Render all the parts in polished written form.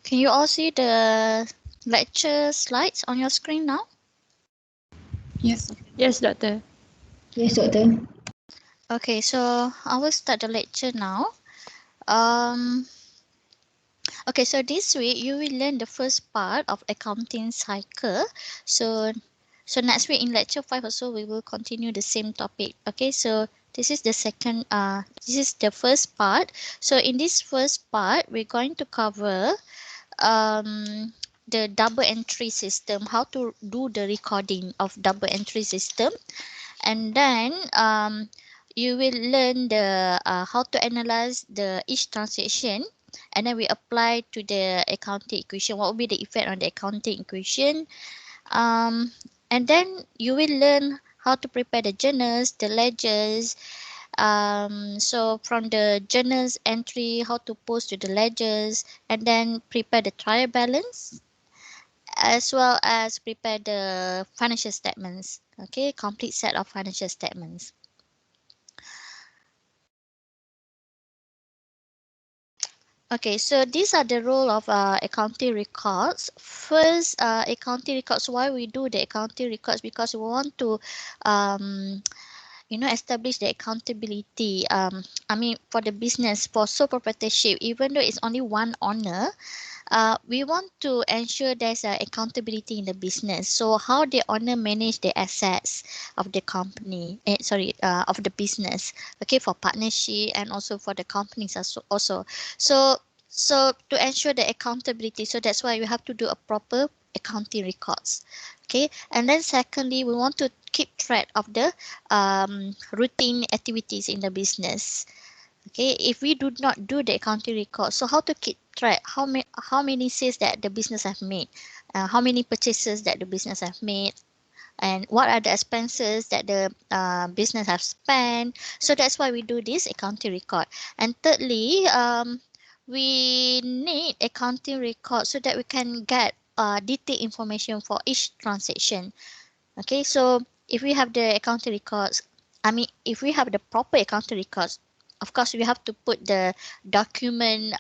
Can you all see the lecture slides on your screen now? Yes. Yes, Doctor. Yes, Doctor. Okay, so I will start the lecture now. Um, okay, so this week you will learn the first part of accounting cycle. So, so next week in lecture 5 also we will continue the same topic. Okay, so this is the this is the first part. So in this first part, we're going to cover the double entry system, how to do the recording of double entry system, and then you will learn the how to analyze the each transaction, and then we apply to the accounting equation. What will be the effect on the accounting equation? um, and then you will learn how to prepare the journals, the ledgers. So from the journals entry, how to post to the ledgers, and then prepare the trial balance, as well as prepare the financial statements. Okay, complete set of financial statements. Okay, so these are the role of accounting records. First, accounting records. Why we do the accounting records? Because we want to establish the accountability. I mean, for the business, for sole proprietorship, even though it's only one owner, we want to ensure there's accountability in the business. So how the owner manage the assets of the company, of the business, okay, for partnership and also for the companies also. So, so to ensure the accountability, so that's why we have to do a proper accounting records. Okay, and then secondly, we want to keep track of the routine activities in the business. Okay, if we do not do the accounting record, so how to keep track how many sales that the business have made, how many purchases that the business have made, and what are the expenses that the business have spent. So that's why we do this accounting record. And thirdly, we need accounting record so that we can get detailed information for each transaction. Okay, so if we have the accounting records, I mean, if we have the proper accounting records, of course, we have to put the document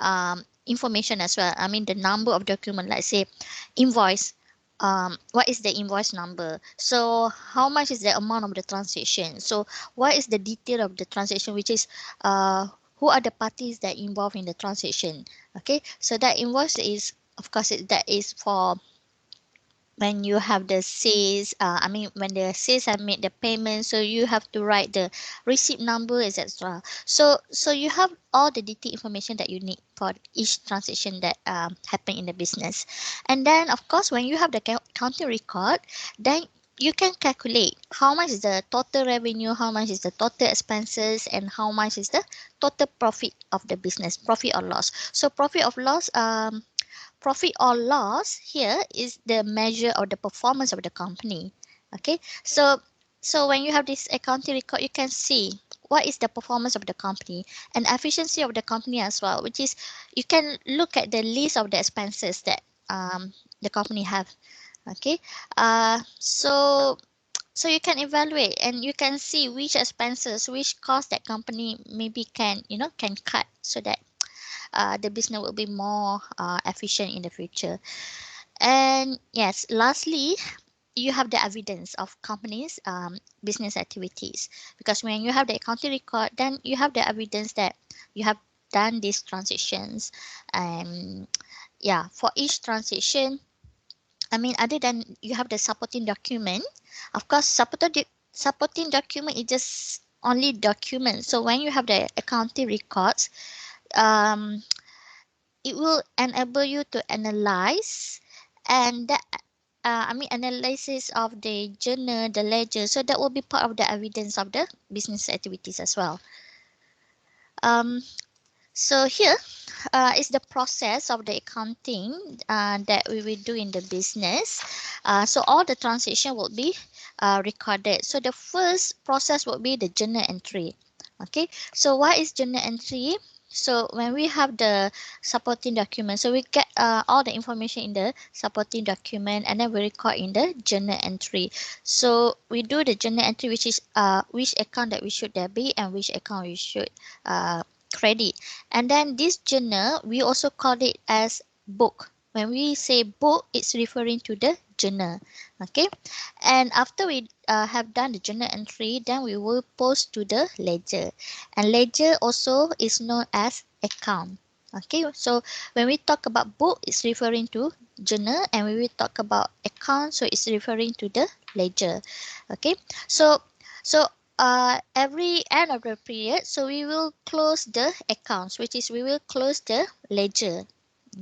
information as well. I mean, the number of document, like say, invoice. What is the invoice number? So how much is the amount of the transaction? So what is the detail of the transaction, which is who are the parties that involved in the transaction? Okay, so that invoice is, of course, that is for when you have the sales, I mean, when the sales have made the payment, so you have to write the receipt number, etc. So you have all the detailed information that you need for each transaction that happen in the business. And then, of course, when you have the accounting record, then you can calculate how much is the total revenue, how much is the total expenses, and how much is the total profit of the business, profit or loss. So profit or loss, profit or loss here is the measure of the performance of the company. Okay, so when you have this accounting record, you can see what is the performance of the company and efficiency of the company as well, which is you can look at the list of the expenses that the company have. Okay, so you can evaluate and you can see which expenses, which cost that company maybe can can cut, so that the business will be more efficient in the future. And yes, lastly, you have the evidence of companies' business activities, because when you have the accounting record, then you have the evidence that you have done these transactions. And yeah, for each transaction, I mean, other than you have the supporting document, of course, supporting document is just only document. So when you have the accounting records, um, it will enable you to analyze, and that I mean, analysis of the journal, the ledger. So that will be part of the evidence of the business activities as well. Um, so here is the process of the accounting that we will do in the business. So all the transaction will be recorded. So the first process will be the journal entry. Okay, so what is journal entry? So when we have the supporting document, so we get all the information in the supporting document, and then we record in the journal entry. So we do the journal entry, which is which account that we should debit and which account we should credit. And then this journal, we also call it as book. when we say book, it's referring to the journal. Okay, and after we have done the journal entry, then we will post to the ledger, and ledger also is known as account. Okay, so when we talk about book, it's referring to journal, and when we talk about account, so it's referring to the ledger. Okay, so so every end of the period, so we will close the accounts, which is we will close the ledger.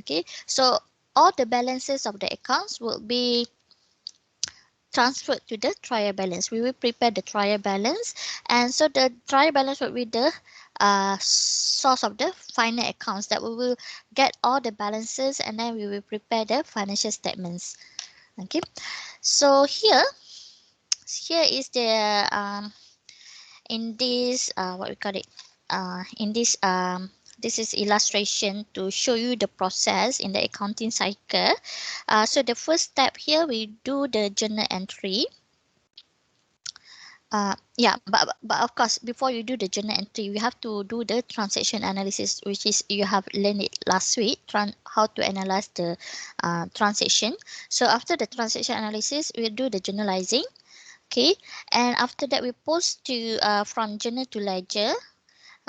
Okay, so all the balances of the accounts will be transferred to the trial balance. We will prepare the trial balance, and so the trial balance will be the source of the final accounts that we will get all the balances, and then we will prepare the financial statements. Okay, so here is the in this what we call it in this this is illustration to show you the process in the accounting cycle. So the first step here, we do the journal entry. Yeah, but of course, before you do the journal entry, you have to do the transaction analysis, which is you have learned it last week, how to analyze the transaction. So after the transaction analysis, we'll do the journalizing. Okay, and after that, we post to from journal to ledger.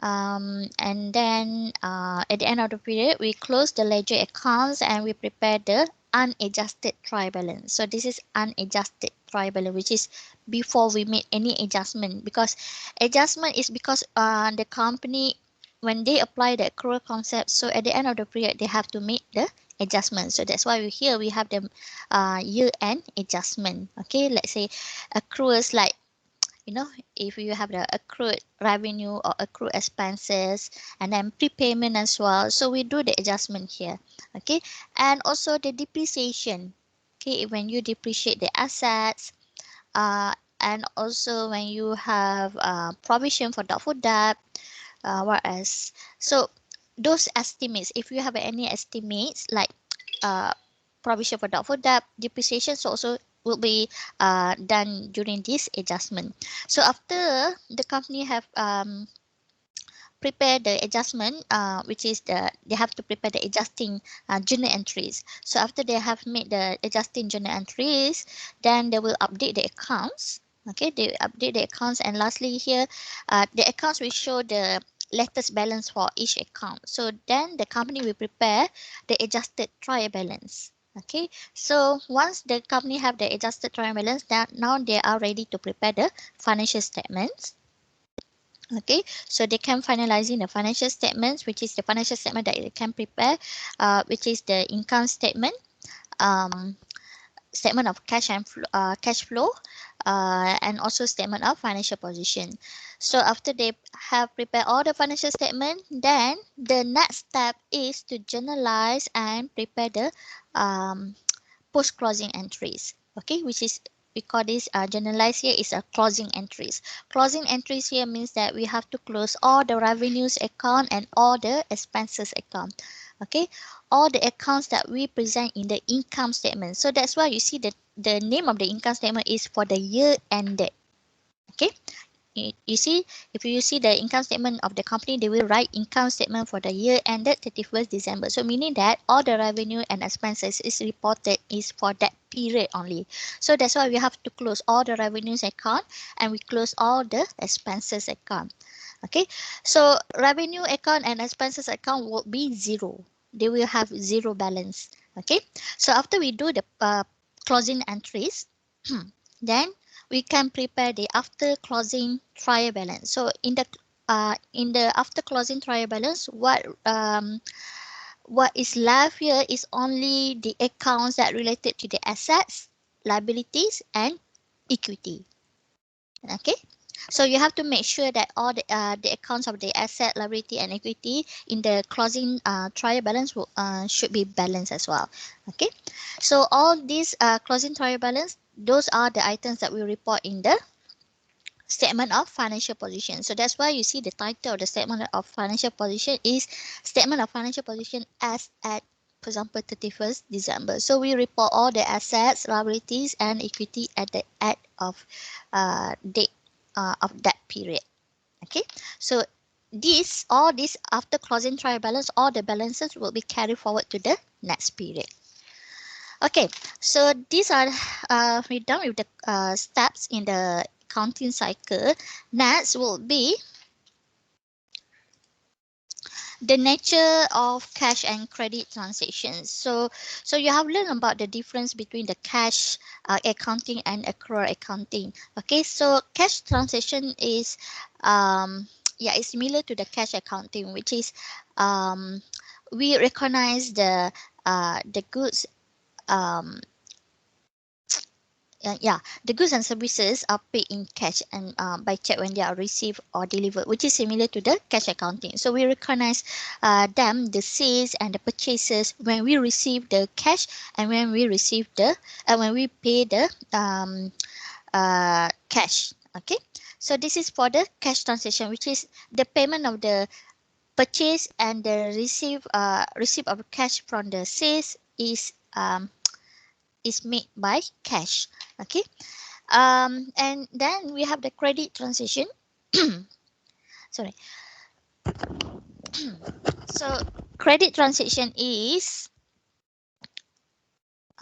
And then at the end of the period, we close the ledger accounts and we prepare the unadjusted trial balance. So this is unadjusted trial balance, which is before we make any adjustment, because adjustment is because the company, when they apply the accrual concept, so at the end of the period they have to make the adjustment. So that's why here we have the year-end adjustment. Okay, let's say accruals like, you know, if you have the accrued revenue or accrued expenses, and then prepayment as well, so we do the adjustment here. Okay, and also the depreciation. Okay, when you depreciate the assets, and also when you have provision for doubtful debt, what else? So those estimates, if you have any estimates like uh, provision for doubtful debt, depreciation, so also will be done during this adjustment. So after the company have prepare the adjustment, which is they have to prepare the adjusting journal entries. So after they have made the adjusting journal entries, then they will update the accounts. Okay, they update the accounts, and lastly here, the accounts will show the latest balance for each account. So then the company will prepare the adjusted trial balance. Okay, so once the company have the adjusted trial balance, that now they are ready to prepare the financial statements. Okay, so they can finalizing the financial statements, which is the financial statement that they can prepare, which is the income statement, um, statement of cash flow, and also statement of financial position. So after they have prepared all the financial statement, then the next step is to journalize and prepare the post closing entries. Okay, which is, we call this generalized here is a closing entries. Closing entries here means that we have to close all the revenues account and all the expenses account. Okay, all the accounts that we present in the income statement. So that's why you see that the name of the income statement is for the year ended. Okay, you see, if you see the income statement of the company, they will write income statement for the year ended 31st December. So meaning that all the revenue and expenses is reported is for that period only. So that's why we have to close all the revenues account and we close all the expenses account. Okay, so revenue account and expenses account will be zero. They will have zero balance. Okay, so after we do the closing entries, then we can prepare the after closing trial balance. So in the after closing trial balance, what is left here is only the accounts that related to the assets, liabilities, and equity. Okay, so you have to make sure that all the accounts of the asset, liability, and equity in the closing trial balance will, should be balanced as well. Okay, so all these closing trial balance, those are the items that we report in the statement of financial position. So that's why you see the title of the statement of financial position is statement of financial position as at, for example, 31st December. So we report all the assets, liabilities, and equity at the end of date of that period. Okay, so all this after closing trial balance, all the balances will be carried forward to the next period. Okay, so these are we're done with the steps in the accounting cycle. Next will be the nature of cash and credit transactions. So you have learned about the difference between the cash accounting and accrual accounting. Okay, so cash transaction is yeah, it's similar to the cash accounting, which is um, we recognize the goods um, yeah, the goods and services are paid in cash and by check when they are received or delivered, which is similar to the cash accounting. So we recognize them, the sales and the purchases when we receive the cash and when we receive the when we pay the cash. Okay, so this is for the cash transaction, which is the payment of the purchase and the receipt of cash from the sales is made by cash. Okay. And then we have the credit transition. Sorry. So credit transaction is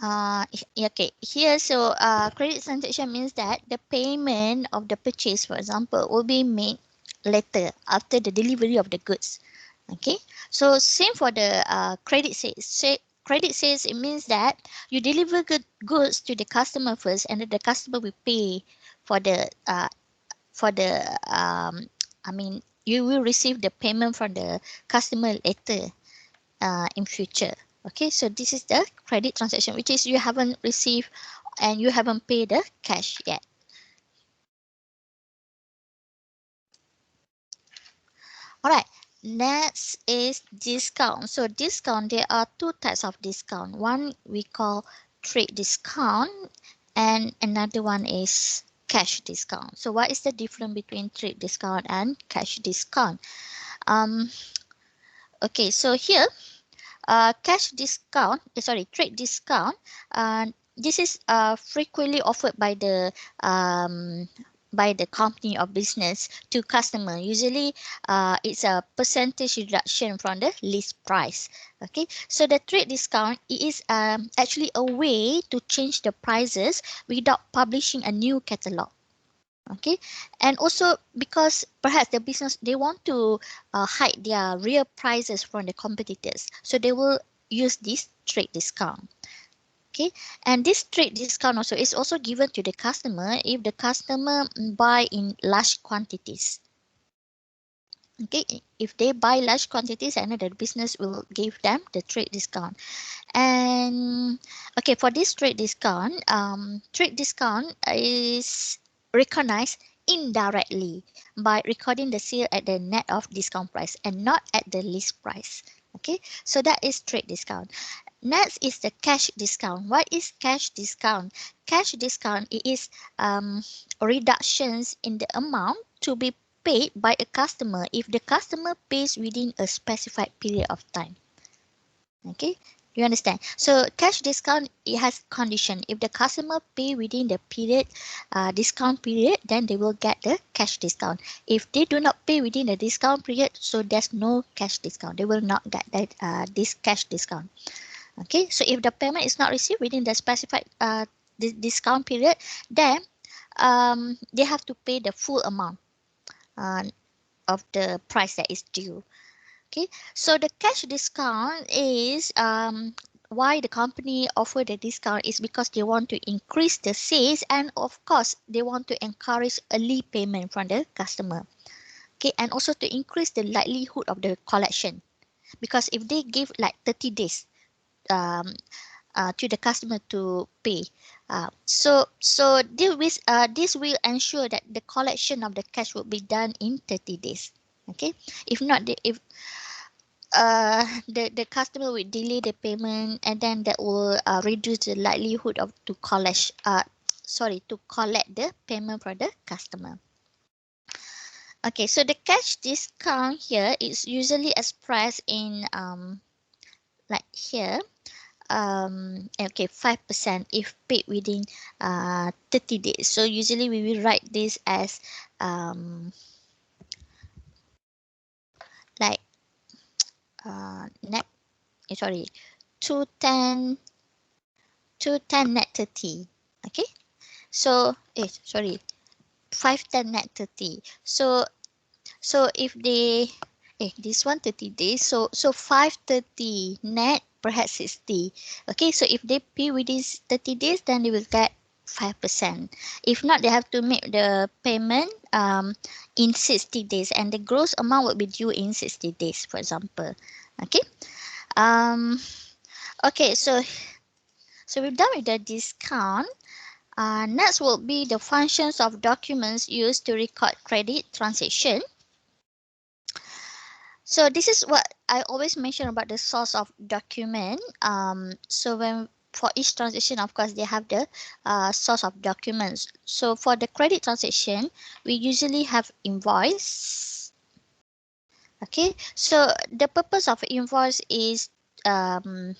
okay here. So credit transaction means that the payment of the purchase, for example, will be made later after the delivery of the goods. Okay. So same for the credit sales. Credit sales, it means that you deliver goods to the customer first, and then the customer will pay for the I mean, you will receive the payment from the customer later in future. Okay, so this is the credit transaction, which is you haven't received and you haven't paid the cash yet. All right, next is discount. So discount, there are two types of discount. One we call trade discount, and another one is cash discount. So what is the difference between trade discount and cash discount? Um, okay, so here cash discount, trade discount. This is frequently offered by the company or business to customer. Usually, it's a percentage reduction from the list price. Okay, so the trade discount is actually a way to change the prices without publishing a new catalog. Okay, and also because perhaps the business, they want to hide their real prices from the competitors, so they will use this trade discount. Okay, and this trade discount also is also given to the customer if the customer buy in large quantities. Okay, if they buy large quantities, and the business will give them the trade discount. And okay, for this trade discount is recognized indirectly by recording the sale at the net of discount price and not at the list price. Okay, so that is trade discount. Next is the cash discount. What is cash discount? Cash discount, it is reductions in the amount to be paid by a customer if the customer pays within a specified period of time. Okay, you understand? So cash discount, it has condition. If the customer pay within the period, discount period, then they will get the cash discount. If they do not pay within the discount period, so there's no cash discount. They will not get that this cash discount. Okay, so if the payment is not received within the specified discount period, then they have to pay the full amount uh, of the price that is due. Okay, so the cash discount is why the company offer the discount is because they want to increase the sales, and of course they want to encourage early payment from the customer. Okay, and also to increase the likelihood of the collection, because if they give like 30 days um, to the customer to pay, this will ensure that the collection of the cash will be done in 30 days. Okay, if not, if the customer will delay the payment, and then that will reduce the likelihood of to collect to collect the payment from the customer. Okay, so the cash discount here is usually expressed in like here okay, 5% if paid within 30 days. So usually we will write this as like net 210 210 net 30. Okay, so sorry, 510 net 30. So if they this one 30 days, so 530 net perhaps 60. Okay, so if they pay within 30 days, then they will get 5%. If not, they have to make the payment in 60 days, and the gross amount will be due in 60 days, for example. Okay. Um, okay, so we're done with the discount. Next will be the functions of documents used to record credit transaction. So this is what I always mention about the source of document. So when for each transaction, of course, they have the source of documents. So for the credit transaction, we usually have invoice. Okay, so the purpose of invoice is um,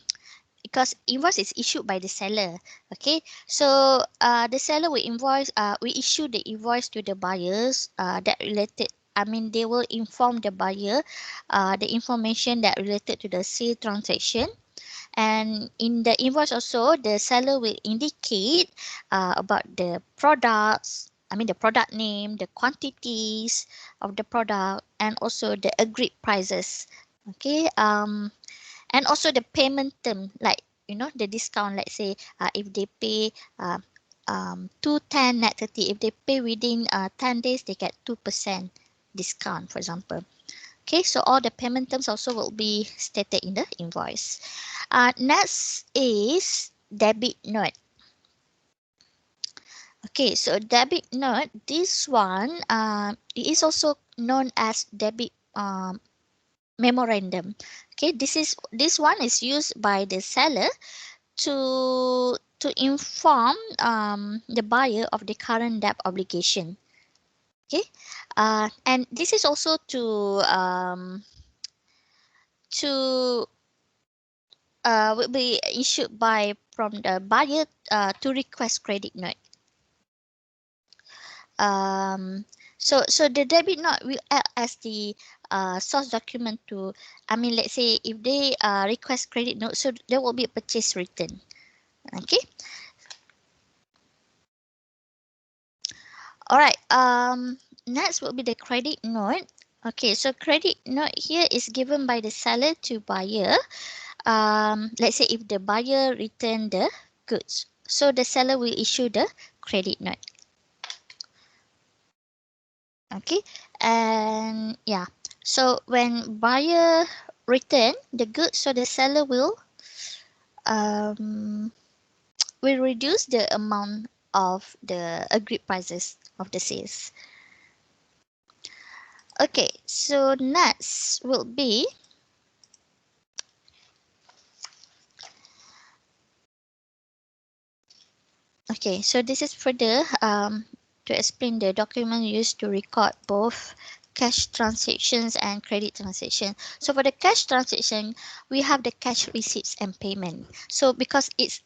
because invoice is issued by the seller. Okay, so the seller will invoice, we issue the invoice to the buyers that related. I mean, they will inform the buyer the information that related to the sale transaction. And in the invoice also, the seller will indicate about the products. I mean, the product name, the quantities of the product, and also the agreed prices. Okay. And also the payment term, like the discount. Let's say if they pay 210 net 30, if they pay within 10 days, they get 2% discount, for example. Okay, so all the payment terms also will be stated in the invoice. Next is debit note. Okay, so debit note, this one it is also known as debit memorandum. Okay, this one is used by the seller to inform the buyer of the current debt obligation. Okay, and this is also to will be issued by from the buyer to request credit note. Um, so the debit note will act as the source document to. I mean, let's say if they request credit note, so there will be a purchase return. Okay. All right. Next will be the credit note. Okay, so credit note here is given by the seller to buyer. Let's say if the buyer return the goods, so the seller will issue the credit note. Okay, and yeah, so when buyer return the goods, so the seller um will reduce the amount of the agreed prices of the sales. Okay, so next will be okay. So this is further to explain the document used to record both cash transactions and credit transaction. So for the cash transaction, we have the cash receipts and payment. So because it's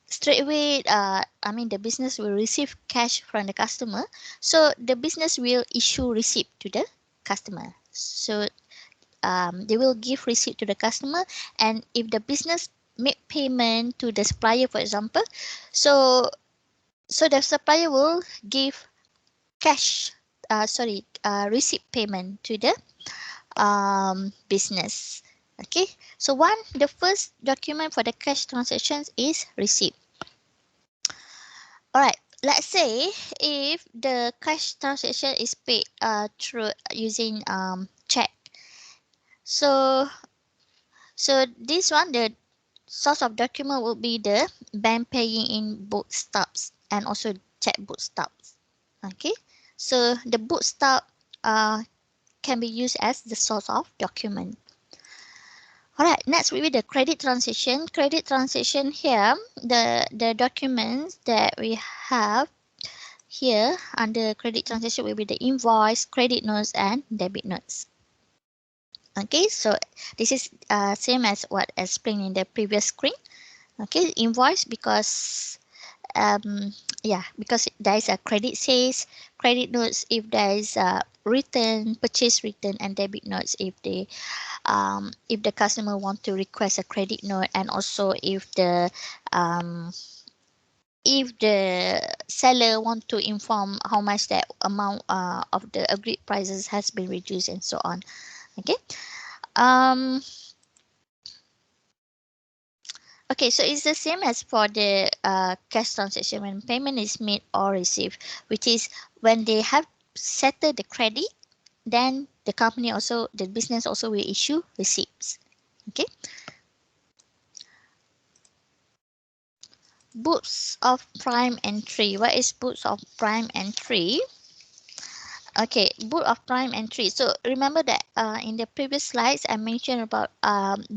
straight away, I mean the business will receive cash from the customer, so the business will issue receipt to the customer. So they will give receipt to the customer, and if the business make payment to the supplier, for example, so the supplier will give cash receipt payment to the business. Okay, so the first document for the cash transactions is receipt. All right, let's say if the cash transaction is paid through using check. So this one, the source of document will be the bank paying in book stubs and also checkbook stubs. Okay, so the book stub can be used as the source of document. Alright, next will be the credit transaction. Credit transaction here, the documents that we have here under credit transaction will be the invoice, credit notes, and debit notes. Okay, so this is same as what explained in the previous screen. Okay, invoice because Yeah, because there is a credit sales, credit notes if there is a return, purchase return, and debit notes if the customer want to request a credit note, and also um, if the seller want to inform how much that amount of the agreed prices has been reduced and so on. Okay. Um, okay, so it's the same as for the cash transaction when payment is made or received, which is when they have settled the credit, then the company also, the business also will issue receipts. Okay. Books of prime entry. What is books of prime entry? Okay, book of prime entry. So remember that in the previous slides I mentioned about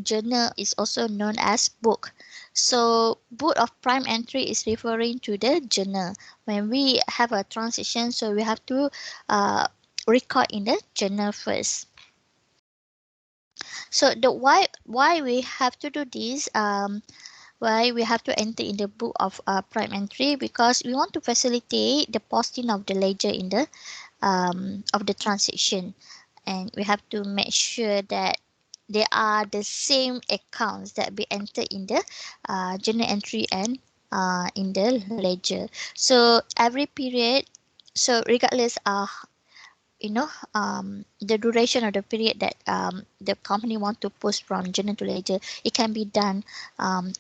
journal is also known as book. So book of prime entry is referring to the journal. When we have a transaction, so we have to record in the journal first. So the why we have to do this, why we have to enter in the book of prime entry, because we want to facilitate the posting of the ledger in the of the transaction, and we have to make sure that they are the same accounts that be entered in the journal entry and in the ledger. So every period, so regardless of the duration of the period that the company want to post from journal to ledger, it can be done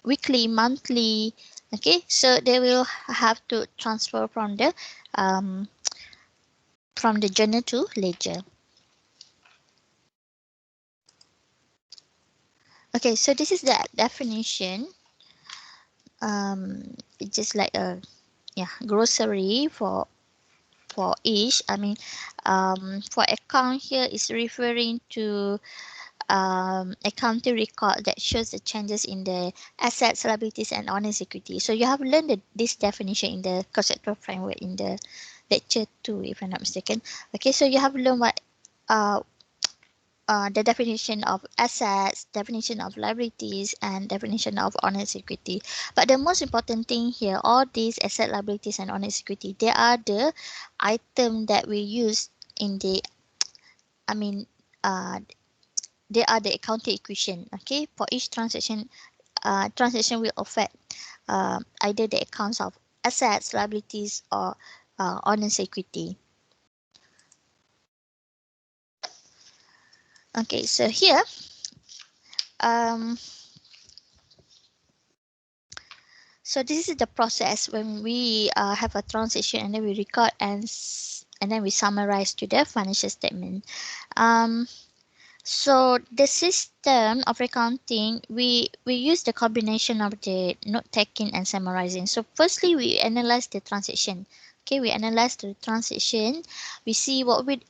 weekly, monthly. Okay, so they will have to transfer um, from the journal to ledger. Okay, so this is the definition. It's just like a grocery for each. I mean, for account here is referring to accounting record that shows the changes in the assets, liabilities, and honest equity. So you have learned this definition in the conceptual framework in the lecture 2, if I'm not mistaken. Okay, so you have learned what uh, the definition of assets, definition of liabilities, and definition of honest equity. But the most important thing here, all these asset, liabilities, and honest equity, they are the item that we use in the, I mean, uh, they are the accounting equation. Okay, for each transaction, transaction will affect either the accounts of assets, liabilities, or honest equity. Okay, so here, um, so this is the process when we have a transaction and then we record and then we summarize to the financial statement. Um, so the system of accounting, we use the combination of the note taking and summarizing. So firstly, we analyze the transaction. Okay, we analyze the transaction. We see what with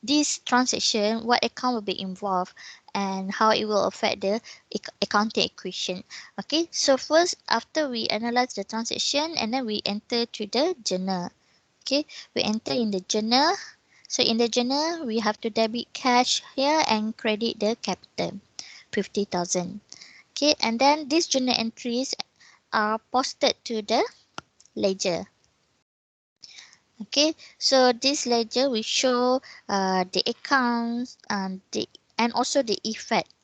this transaction, what account will be involved and how it will affect the accounting equation. Okay, so first after we analyze the transaction and then we enter to the journal. Okay, we enter in the journal. So in the journal, we have to debit cash here and credit the capital, 50,000. Okay, and then these journal entries are posted to the ledger. Okay, so this ledger will show the accounts and also the effect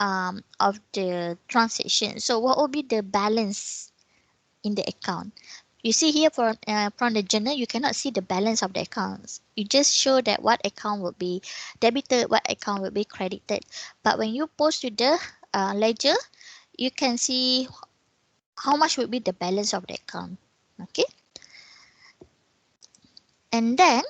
of the transaction. So what will be the balance in the account? You see here from the journal, you cannot see the balance of the accounts. You just show that what account will be debited, what account will be credited. But when you post to the ledger, you can see how much will be the balance of the account. Okay, and then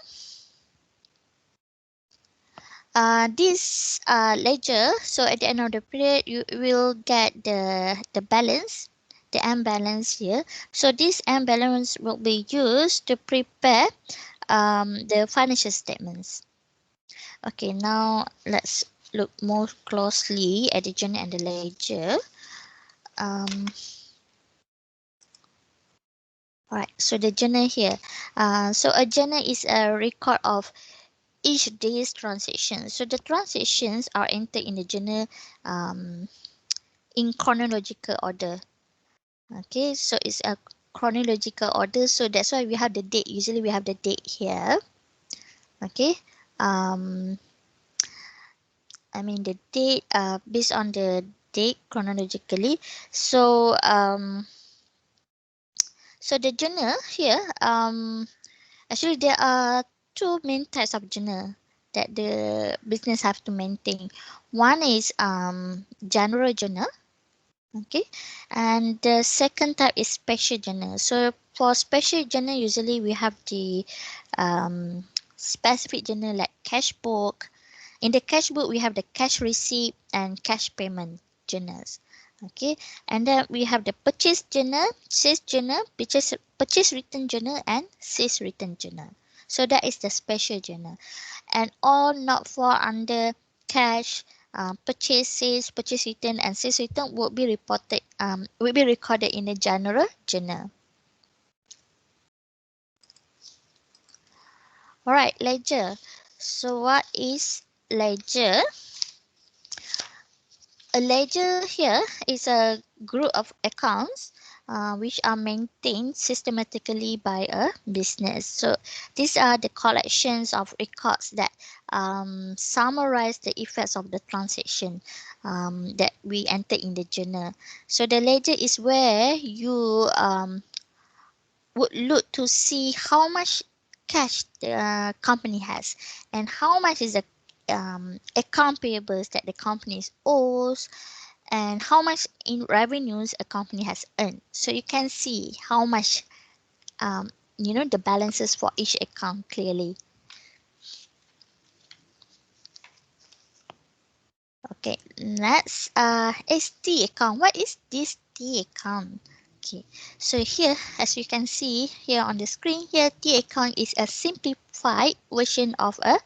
this ledger. So at the end of the period, you will get the balance, the end balance here. So this end balance will be used to prepare the financial statements. Okay, now let's look more closely at the journal and the ledger. Um, Alright, so the journal here. So a journal is a record of each day's transaction. So the transactions are entered in the journal in chronological order. Okay, so it's a chronological order, so that's why we have the date. Usually we have the date here. Okay. Um, I mean the date based on the date chronologically. So so the journal here, actually there are two main types of journal that the business have to maintain. One is general journal. Okay, and the second type is special journal. So for special journal, usually we have the specific journal like cash book. In the cash book, we have the cash receipt and cash payment journals. Okay, and then we have the purchase journal, sales journal, purchase return journal, and sales return journal. So that is the special journal, and all not fall under cash. Purchase, sales, purchase return, and sales return will be reported. Will be recorded in the general journal. All right, ledger. So what is ledger? A ledger here is a group of accounts which are maintained systematically by a business. So these are the collections of records that summarize the effects of the transaction that we enter in the journal. So the ledger is where you would look to see how much cash the company has and how much is the account payables that the company owes and how much in revenues a company has earned. So you can see how much, the balances for each account clearly. Okay, next is T account. What is this T account? Okay, so here, as you can see here on the screen here, T account is a simplified version of a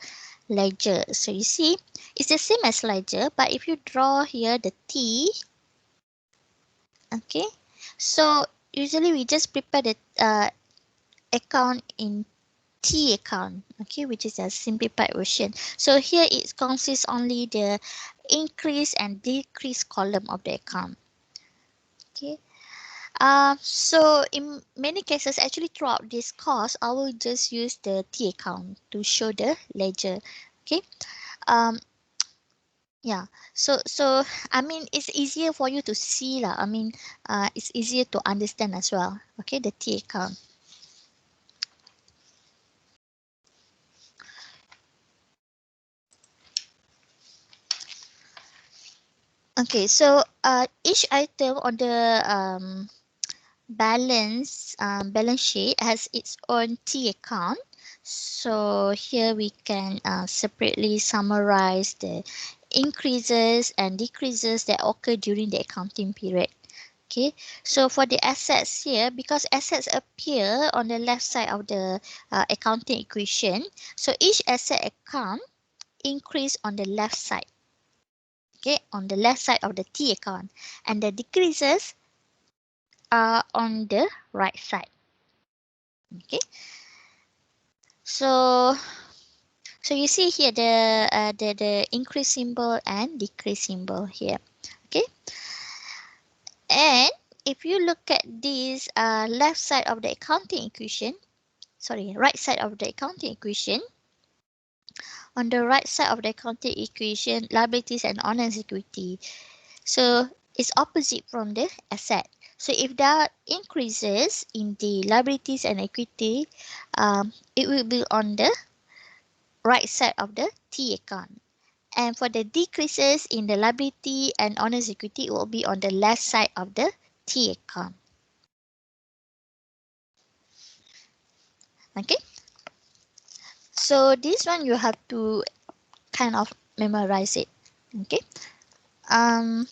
ledger. So you see, it's the same as ledger, but if you draw here the T, okay, so usually we just prepare the account in T account, okay, which is a simplified version. So here it consists only the increase and decrease column of the account. Okay. So in many cases, actually throughout this course, I will just use the T account to show the ledger. Okay. Um, yeah. So I mean it's easier for you to see lah. I mean, it's easier to understand as well. Okay, the T account. Okay, so each item on the balance sheet has its own T account. So here we can separately summarize the increases and decreases that occur during the accounting period. Okay, so for the assets here, because assets appear on the left side of the accounting equation, so each asset account increase on the left side. Okay, on the left side of the T account, and the decreases are on the right side. Okay, so you see here the increase symbol and decrease symbol here. Okay, and if you look at this left side of the accounting equation, sorry, right side of the accounting equation, on the right side of the accounting equation, liabilities and honest equity. So it's opposite from the asset. So if there are increases in the liabilities and equity, it will be on the right side of the T account. And for the decreases in the liability and honest equity, it will be on the left side of the T account. Okay. So this one you have to kind of memorize it. Okay. Um.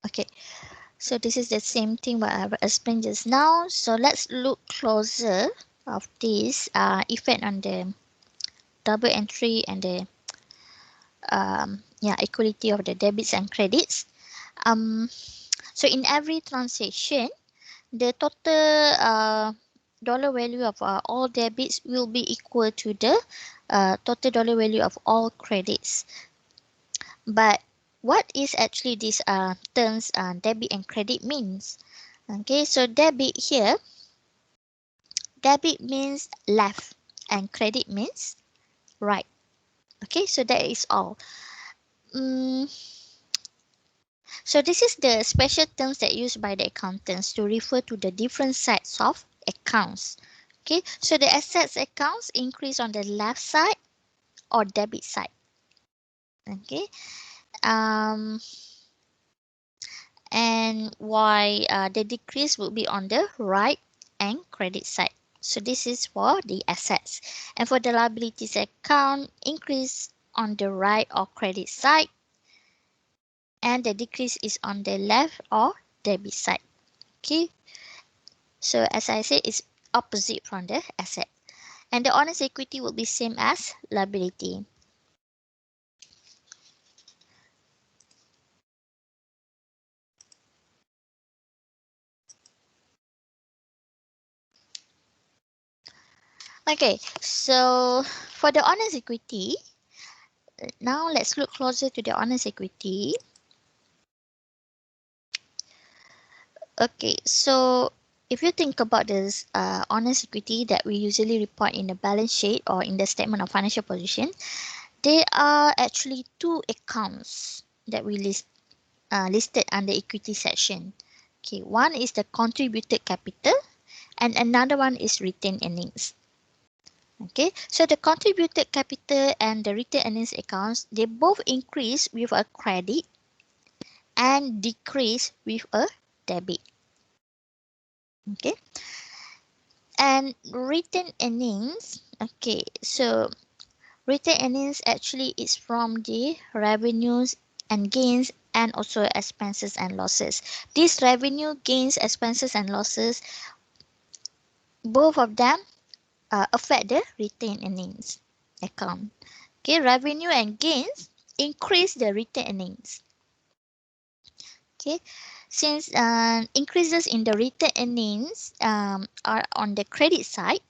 Okay. So this is the same thing what I've explained just now. So let's look closer of this effect on the double entry and the equality of the debits and credits. So in every transaction, the total dollar value of all debits will be equal to the total dollar value of all credits. But what is actually this terms debit and credit means? Okay, so debit here, debit means left and credit means right. Okay, so that is all. Mm, so this is the special terms that used by the accountants to refer to the different sides of accounts. Okay, so the assets accounts increase on the left side or debit side. Okay, um, and why the decrease will be on the right and credit side. So this is for the assets. And for the liabilities account, increase on the right or credit side, and the decrease is on the left or debit side. Okay, so as I said, it's opposite from the asset. And the honest equity will be same as liability. Okay, so for the honest equity, now let's look closer to the honest equity. Okay, so if you think about this honest equity that we usually report in the balance sheet or in the statement of financial position, there are actually two accounts that we listed under equity section. Okay, one is the contributed capital and another one is retained earnings. Okay, so the contributed capital and the retained earnings accounts, they both increase with a credit and decrease with a debit. Okay, and retained earnings, okay, so retained earnings actually is from the revenues and gains and also expenses and losses. These revenue, gains, expenses and losses, both of them affect the retained earnings account. Okay, revenue and gains increase the retained earnings. Okay, since increases in the retained earnings are on the credit side,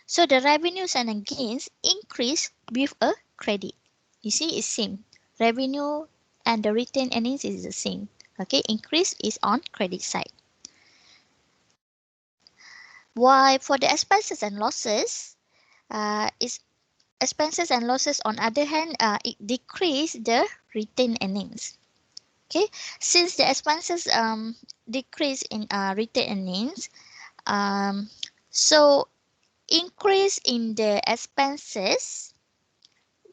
so the revenues and the gains increase with a credit. You see, it's same. Revenue and the retained earnings is the same. Okay, increase is on credit side. While for the expenses and losses, is expenses and losses on other hand, it decrease the retained earnings. Okay, since the expenses decrease in retained earnings, so increase in the expenses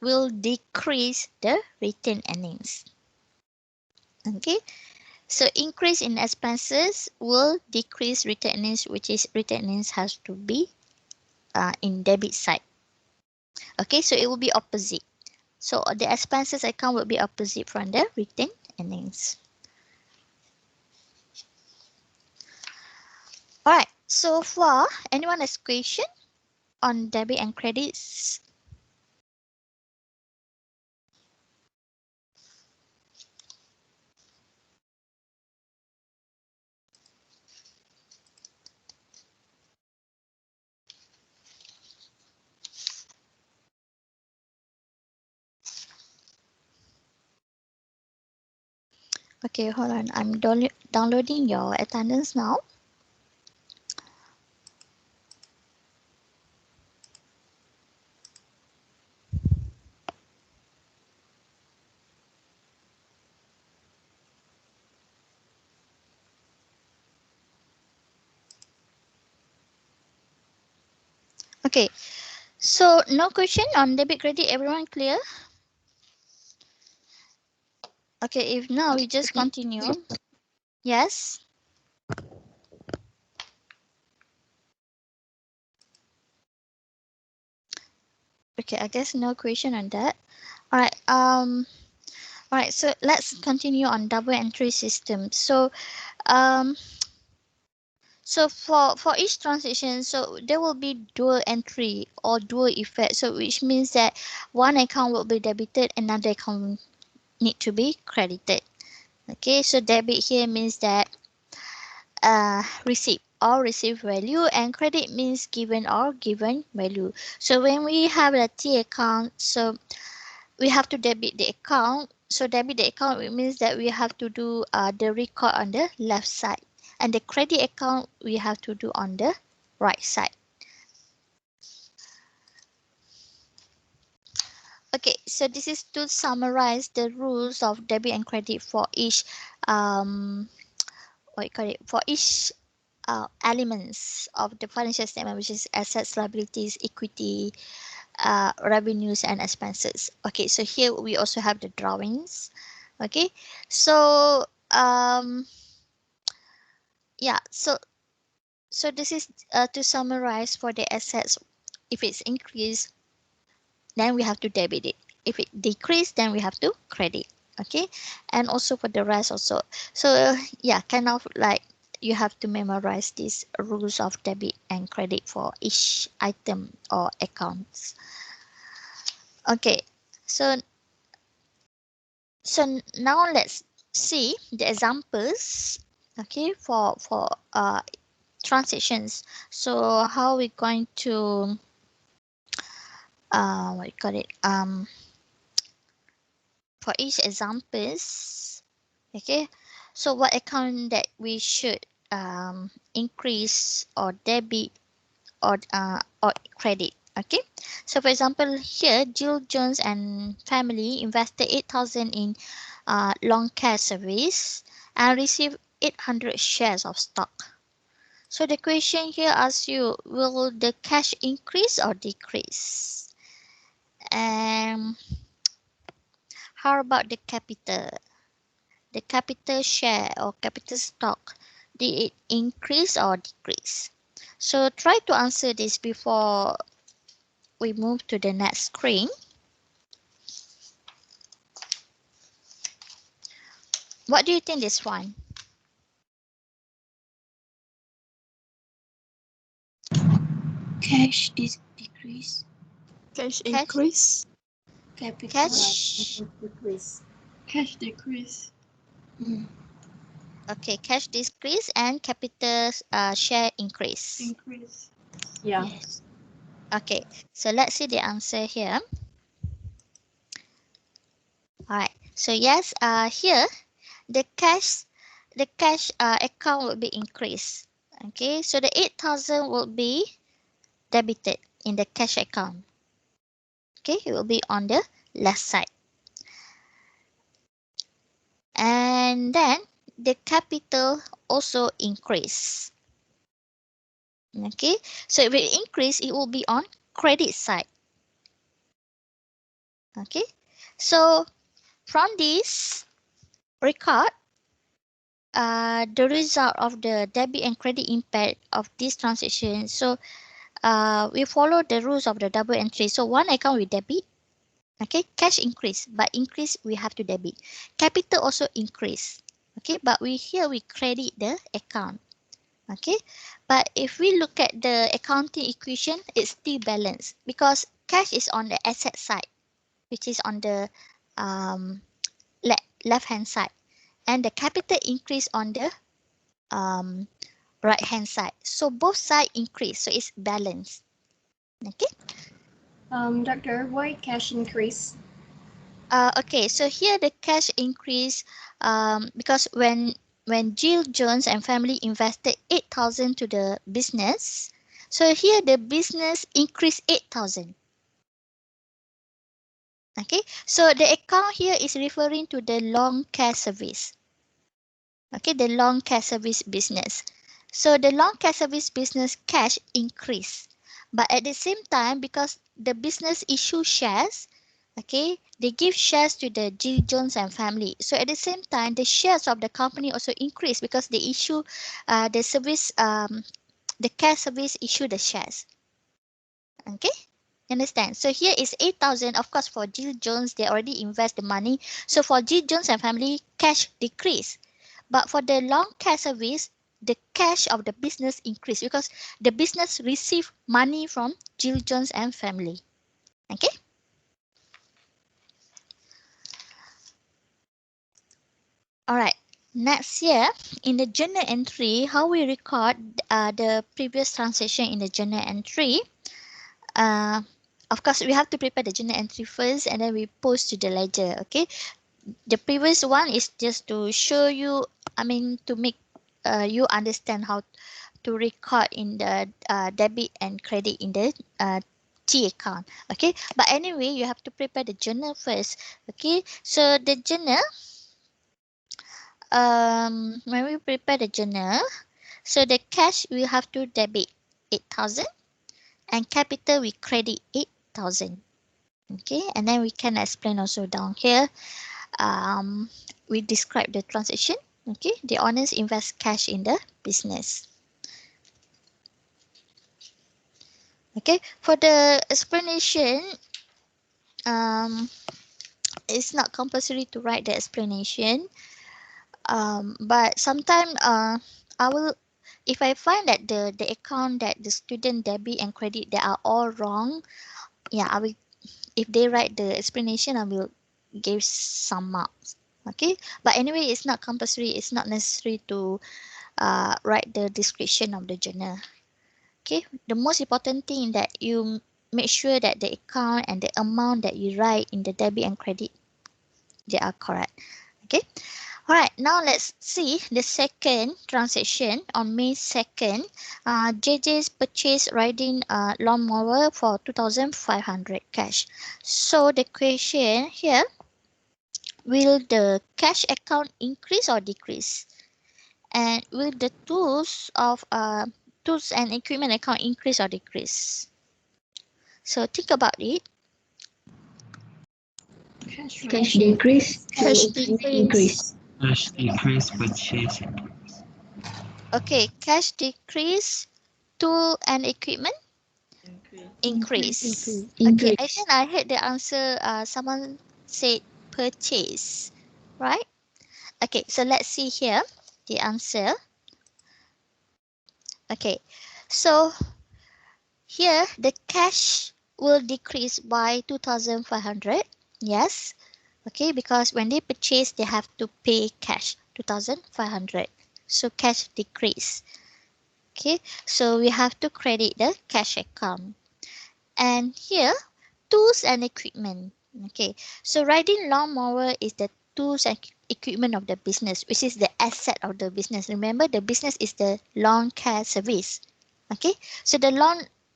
will decrease the retained earnings. Okay, so increase in expenses will decrease retained earnings, which is retained earnings has to be in debit side. Okay, so it will be opposite. So the expenses account will be opposite from the retained earnings. Alright, so far, anyone has question on debit and credits? Okay, hold on. I'm downloading your attendance now. Okay, so no question on debit credit. Everyone clear? Okay, if now we just continue. Yes. Okay, I guess no question on that. Alright, alright, so let's continue on double entry system. Um so for each transaction, so there will be dual entry or dual effect. So which means that one account will be debited, another account need to be credited. Okay, so debit here means that receipt or receive value, and credit means given or given value. So when we have a T account, so we have to debit the account. So debit the account, it means that we have to do the record on the left side. and the credit account we have to do on the right side. Okay, so this is to summarize the rules of debit and credit for each what you call it, for each elements of the financial statement, which is assets, liabilities, equity, revenues, and expenses. Okay, so here we also have the drawings. Okay, so yeah, so this is to summarize for the assets. If it's increased, then we have to debit it. If it decreased, then we have to credit. Okay, and also for the rest also. So yeah, kind of like you have to memorize these rules of debit and credit for each item or accounts. Okay, so now let's see the examples. Okay, for transactions. So how we going to what you call it, for each examples. Okay, so what account that we should increase or debit or credit. Okay, so for example here, Jill Jones and family invested 8,000 in long cash service and received 800 shares of stock. So the question here asks you, will the cash increase or decrease? And how about the capital? The capital share or capital stock, did it increase or decrease? So try to answer this before we move to the next screen. What do you think this one? Cash decrease. Cash Cash, increase. Capital cash, decrease. Cash decrease. okay, cash decrease and capital share increase. Increase. Yeah. Yes. Okay, so let's see the answer here. All right, so yes, here the cash account will be increased. Okay, so the 8,000 will be debited in the cash account. Okay, it will be on the left side. And then the capital also increase. Okay, so if it increase, it will be on credit side. Okay, so from this record, the result of the debit and credit impact of this transaction. So we follow the rules of the double entry. So one account we debit. Okay, cash increase, but increase we have to debit. Capital also increase. Okay, but we credit the account. Okay, but if we look at the accounting equation, it's still balanced because cash is on the asset side, which is on the um, left hand side, and the capital increase on the um, right hand side. So both sides increase, so it's balanced. Okay. Doctor, why cash increase? Okay, so here the cash increase because when Jill Jones and family invested 8,000 to the business, so here the business increased 8,000. Okay, so the account here is referring to the long care service. Okay, the long care service business. So the long care service business cash increase, but at the same time, because the business issue shares, okay, they give shares to the Jill Jones and family. So at the same time, the shares of the company also increase because they issue the service, the care service issue the shares. Okay. Understand? So here is 8,000. Of course, for Jill Jones, they already invest the money. So for Jill Jones and family, cash decrease. But for the long care service, the cash of the business increase because the business receive money from Jill Jones and family. Okay. All right. Next year, in the journal entry, how we record the previous transaction in the journal entry. Uh, of course, we have to prepare the journal entry first and then we post to the ledger. Okay. The previous one is just to show you, I mean, to make you understand how to record in the debit and credit in the T account. Okay, but anyway, you have to prepare the journal first. Okay, so the journal, when we prepare the journal, so the cash we have to debit 8,000 and capital we credit 8,000. Okay, and then we can explain also down here. We describe the transaction. Okay, the owners invest cash in the business. Okay, for the explanation, it's not compulsory to write the explanation. But sometimes I will, if I find that the account that the student debit and credit they are all wrong, yeah, I will. If they write the explanation, I will give some marks. Okay, but anyway, it's not compulsory. It's not necessary to write the description of the journal. Okay, the most important thing that you make sure that the account and the amount that you write in the debit and credit, they are correct. Okay, all right, now let's see the second transaction on May 2nd. JJ's purchase riding lawnmower for 2,500 cash. So the question here, will the cash account increase or decrease? And will the tools and equipment account increase or decrease? So think about it. Cash decrease. Cash decrease. Cash decrease, purchase increase. Okay, cash decrease, tool and equipment increase. Okay, and then I heard the answer, someone said purchase, right? Okay, so let's see here the answer. Okay, so here the cash will decrease by 2,500. Yes. Okay, because when they purchase, they have to pay cash 2,500. So cash decrease. Okay, so we have to credit the cash account. And here, tools and equipment. Okay, so riding lawnmower is the tools and equipment of the business, which is the asset of the business. Remember, the business is the lawn care service. Okay, so the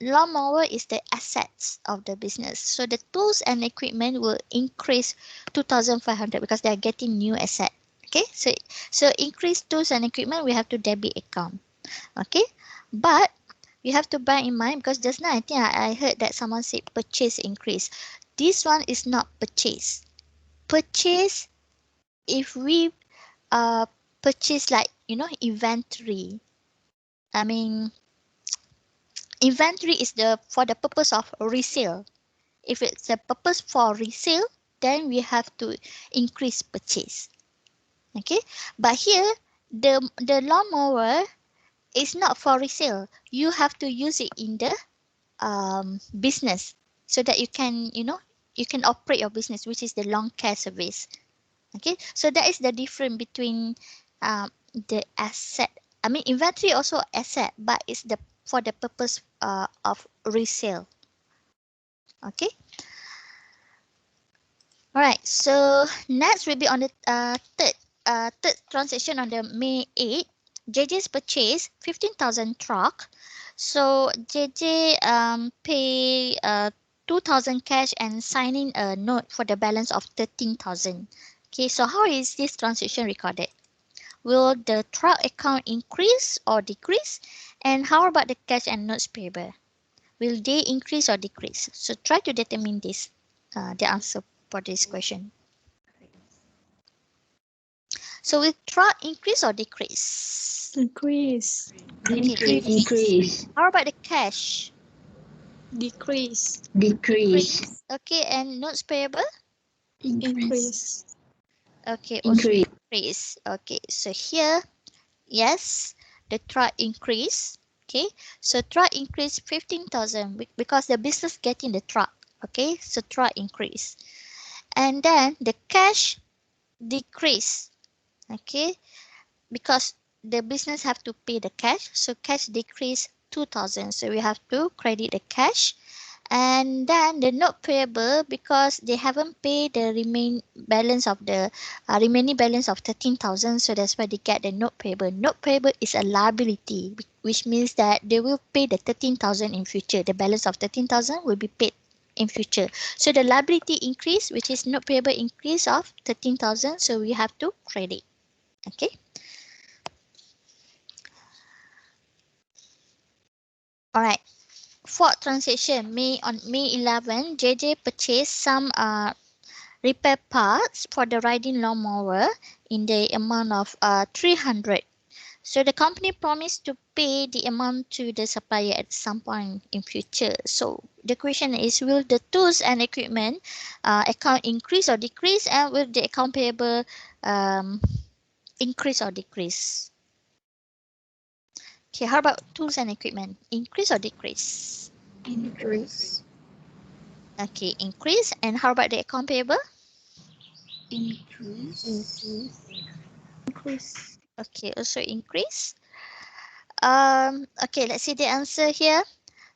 lawnmower is the assets of the business. So the tools and equipment will increase 2,500 because they are getting new asset. Okay, so increase tools and equipment, we have to debit account. Okay, but you have to bear in mind, because just now I think I heard that someone said purchase increase. This one is not purchase. Purchase, if we purchase, like, inventory. I mean, inventory is for the purpose of resale. If it's a purpose for resale, then we have to increase purchase. Okay, but here the lawnmower is not for resale. You have to use it in the business, so that you can operate your business, which is the lawn care service. Okay, so that is the difference between the asset. I mean, inventory also asset, but it's for the purpose of resale. Okay. All right. So next will be on the third transaction on the May 8th. JJ's purchase 15,000 truck. So JJ pay 2,000 cash and signing a note for the balance of 13,000. Okay. So how is this transaction recorded? Will the truck account increase or decrease? And how about the cash and notes payable? Will they increase or decrease? So try to determine this, the answer for this question. So will truck increase or decrease? Increase. Okay, decrease. How about the cash? Decrease. Decrease. Okay, and notes payable? Increase. Okay, also increase. Okay, so here, yes, the truck increase. Okay, so truck increase 15,000 because the business getting the truck. Okay, so truck increase. And then the cash decrease. Okay, because the business have to pay the cash, so cash decrease 2,000. So we have to credit the cash, And then the note payable, because they haven't paid the remaining balance of 13,000, so that's why they get the note payable. Note payable is a liability, which means that they will pay the 13,000 in future. The balance of 13,000 will be paid in future. So the liability increase, which is note payable increase of 13,000, so we have to credit. Okay. All right. Fourth transaction, on May 11, JJ purchased some repair parts for the riding lawnmower in the amount of 300. So the company promised to pay the amount to the supplier at some point in future. So the question is, will the tools and equipment account increase or decrease, and will the account payable increase or decrease? Okay, how about tools and equipment? Increase or decrease? Increase. Okay, increase. And how about the account payable? Increase. Increase. Okay, also increase. Okay, let's see the answer here.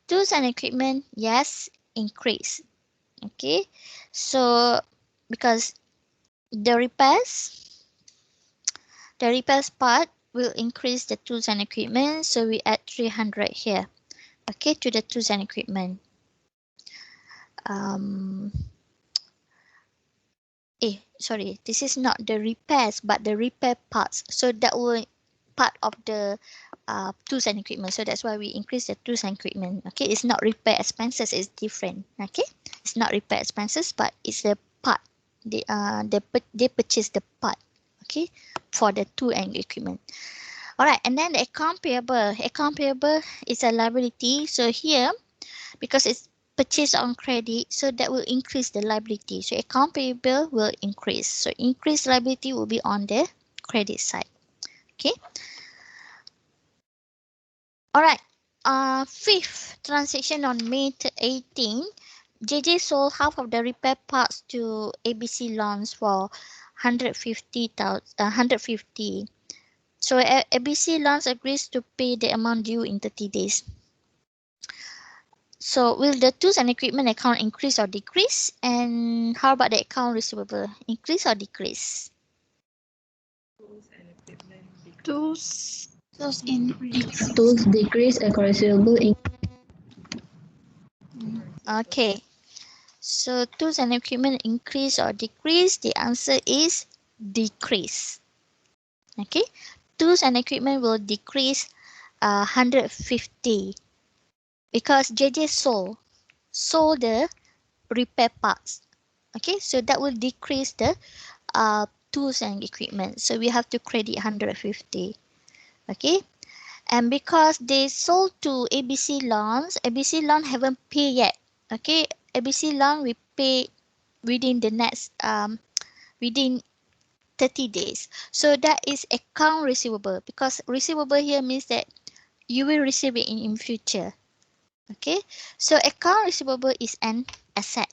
Tools and equipment, yes, increase. Okay, so because the repairs part will increase the tools and equipment, so we add 300 here. Okay, to the tools and equipment. Um, sorry, this is not the repairs, but the repair parts. So that will part of the tools and equipment. So that's why we increase the tools and equipment. Okay, it's not repair expenses, it's different. Okay, it's not repair expenses, but it's the part. They purchase the part. Okay, for the tool and equipment. All right, and then the account payable. Account payable is a liability. So here, because it's purchased on credit, so that will increase the liability. So account payable will increase. So increased liability will be on the credit side. Okay. All right. Fifth transaction on May 18, JJ sold half of the repair parts to ABC Loans for 150. So ABC Loans agrees to pay the amount due in 30 days. So will the tools and equipment account increase or decrease? And how about the account receivable? Increase or decrease? Tools. Tools increase. Tools decrease. Account receivable Okay. So tools and equipment increase or decrease? The answer is decrease. Okay. Tools and equipment will decrease 150 because JJ sold the repair parts. Okay, so that will decrease the tools and equipment. So we have to credit 150. Okay, and because they sold to ABC Loans, ABC Loan haven't paid yet. Okay, ABC Loan we pay within the next within 30 days. So that is account receivable, because receivable here means that you will receive it in future. Okay, so account receivable is an asset.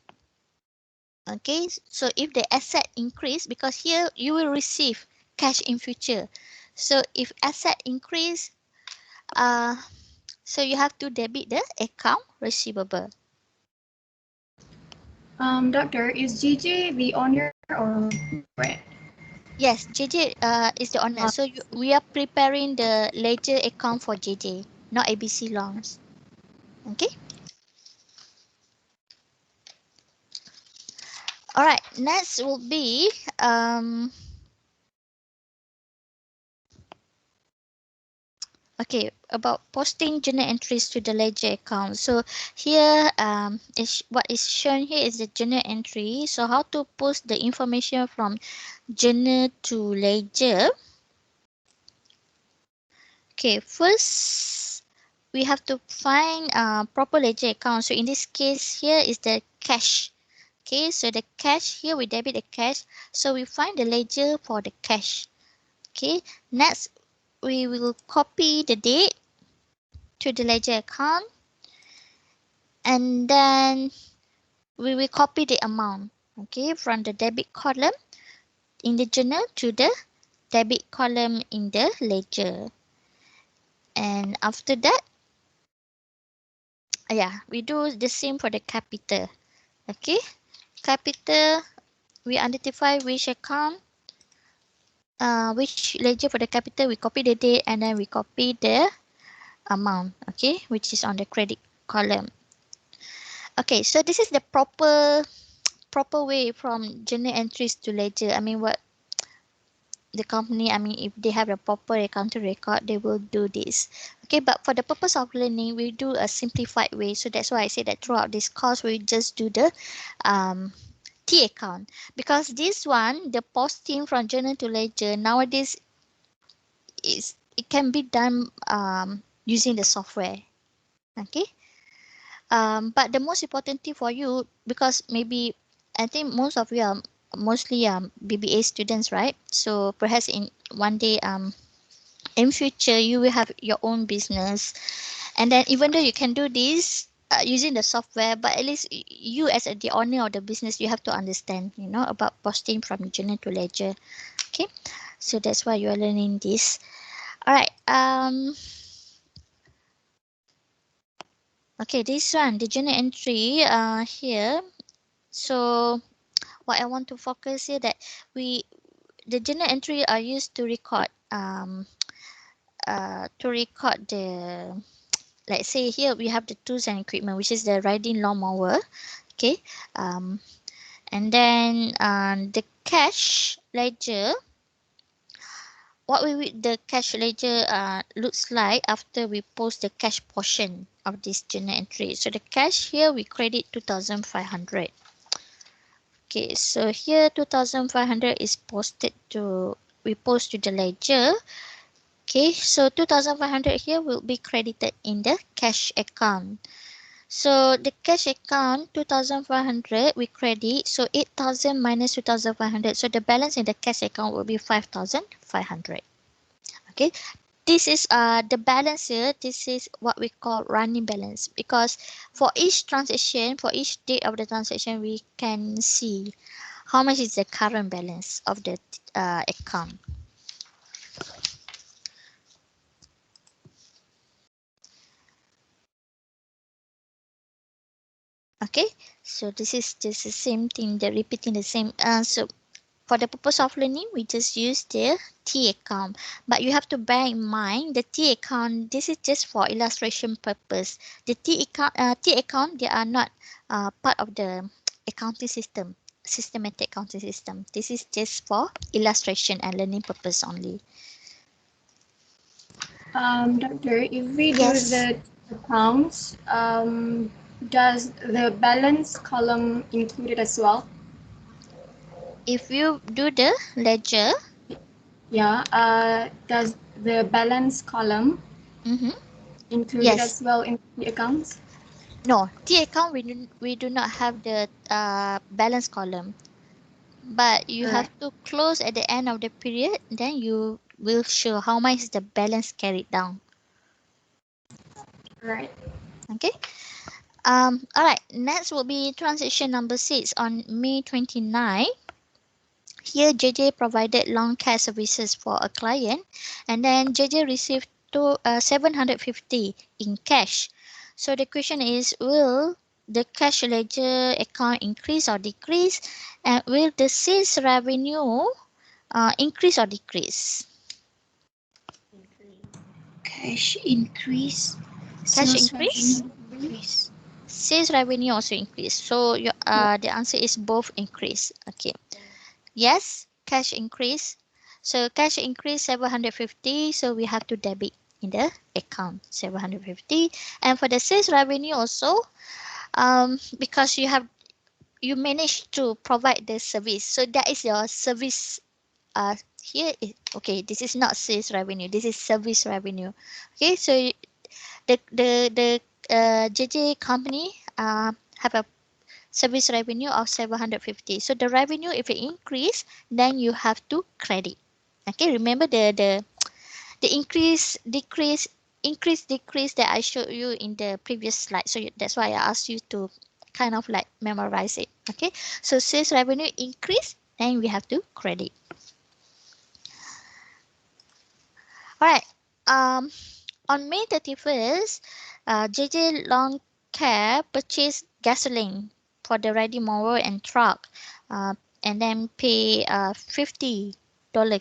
Okay, so if the asset increase, because here you will receive cash in future. So if asset increase, so you have to debit the account receivable. Doctor, is JJ the owner or what? Yes, JJ is the owner. So we are preparing the ledger account for JJ, not ABC Loans. Okay. All right. Next will be okay, about posting journal entries to the ledger account. So here is what is shown here is the journal entry. So how to post the information from journal to ledger. Okay, first we have to find proper ledger account. So in this case here is the cash. Okay, so the cash here we debit the cash. So we find the ledger for the cash. Okay, next we will copy the date to the ledger account, and then we will copy the amount, okay, from the debit column in the journal to the debit column in the ledger. And after that, Yeah, we do the same for the capital. Okay, capital, we identify which account, which ledger for the capital, we copy the date and then we copy the amount, okay, which is on the credit column. Okay, so this is the proper way from journal entries to ledger. I mean, what the company, I mean, if they have a proper accounting record, they will do this. Okay, but for the purpose of learning, we do a simplified way. So that's why I say that throughout this course, we just do the um, T account, because this one, the posting from journal to ledger, nowadays it can be done using the software. Okay, but the most important thing for you, because maybe I think most of you are mostly BBA students, right? So perhaps in one day in future you will have your own business, and then even though you can do this using the software, but at least you as the owner of the business, you have to understand, you know, about posting from journal to ledger. Okay, so that's why you are learning this. All right. Okay, this one, the journal entry here. So what I want to focus here, that we the journal entry are used to record the, let's say here we have the tools and equipment, which is the riding lawnmower. Okay, um and then the cash ledger, what the cash ledger looks like after we post the cash portion of this journal entry. So the cash here we credit 2,500. Okay, so here 2,500 is posted to, we post to the ledger. Okay, so 2,500 here will be credited in the cash account. So the cash account 2,500 we credit, so 8,000 minus 2,500. So the balance in the cash account will be 5,500. Okay, this is the balance here. This is what we call running balance, because for each transaction, for each date of the transaction, we can see how much is the current balance of the account. Okay, so this is just the same thing, the repeating the same. So for the purpose of learning, we just use the T account. But you have to bear in mind the T account, this is just for illustration purpose. The T account, they are not part of the accounting system, systematic accounting system. This is just for illustration and learning purpose only. Doctor, if we do Yes. the accounts, does the balance column include it as well? If you do the ledger, Yeah. Does the balance column mm-hmm, include it yes. as well in the accounts? No, T account we do not have the balance column, but you have Right. to close at the end of the period, then you will show how much is the balance carried down. Right. Okay. All right. Next will be transaction number 6 on May 29. Here, JJ provided loan cash services for a client, and then JJ received 750 in cash. So the question is, will the cash ledger account increase or decrease, and will the sales revenue increase or decrease? Cash increase. Cash Sales increase, revenue increase. sales revenue also increase. So your the answer is both increase. Okay. Yes, cash increase. So cash increase 750. So we have to debit in the account 750. And for the sales revenue also, because you managed to provide the service. So that is your service. Here is okay. This is not sales revenue. This is service revenue. Okay, so the JJ company have a service revenue of 750. So the revenue, if it increase, then you have to credit. Okay, remember the increase decrease that I showed you in the previous slide. So that's why I asked you to kind of like memorize it. Okay, so sales revenue increase, then we have to credit. All right. On May 31st, JJ Long Care purchase gasoline for the ready mower and truck, and then pay $50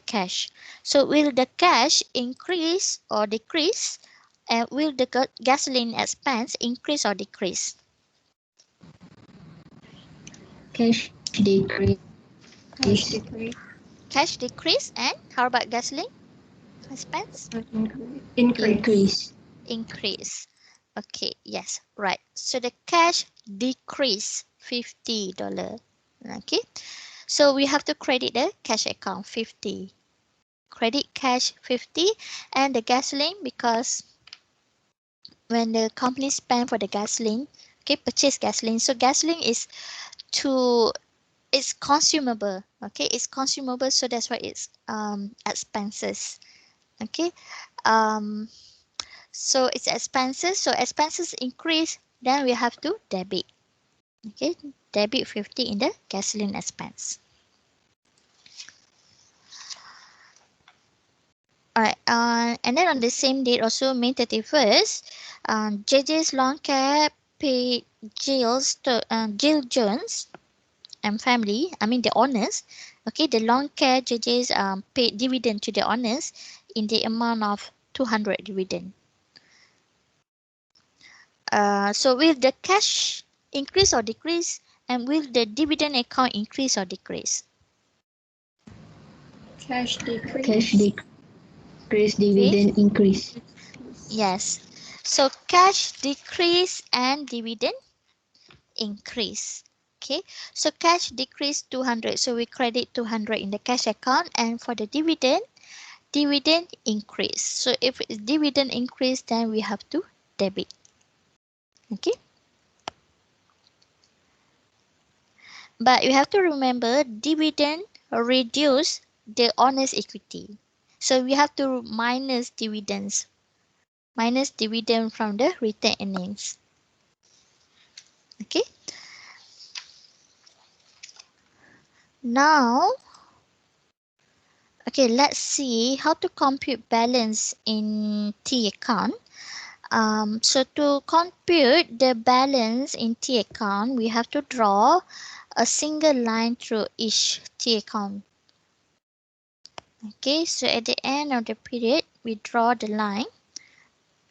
cash. So will the cash increase or decrease? And will the gasoline expense increase or decrease? Cash decrease. Cash decrease. Cash decrease, and how about gasoline expense? Increase. Increase. Okay, yes, right. So the cash decrease $50. Okay, so we have to credit the cash account 50. Credit cash 50, and the gasoline, because when the company spend for the gasoline, okay, purchase gasoline. So gasoline is to it's consumable. Okay, it's consumable, so that's why it's expenses. Okay, um so it's expenses. So expenses increase, then we have to debit. Okay, debit 50 in the gasoline expense. Alright, and then on the same date, also May 31st, JJ's Lawn Care paid Jill Jones and family, I mean the owners, okay, the Lawn Care JJ's paid dividend to the owners in the amount of 200 dividend. So will the cash increase or decrease, and will the dividend account increase or decrease? Cash decrease. Cash decrease, dividend increase. Yes. So cash decrease and dividend increase. Okay. So cash decrease 200. So we credit 200 in the cash account, and for the dividend increase. So if it's dividend increase, then we have to debit. Okay. But you have to remember dividend reduce the owner's equity. So we have to minus dividends. Minus dividend from the retained earnings. Okay. Now, okay, let's see how to compute balance in T account. So to compute the balance in T account, we have to draw a single line through each T account. Okay, so at the end of the period, we draw the line.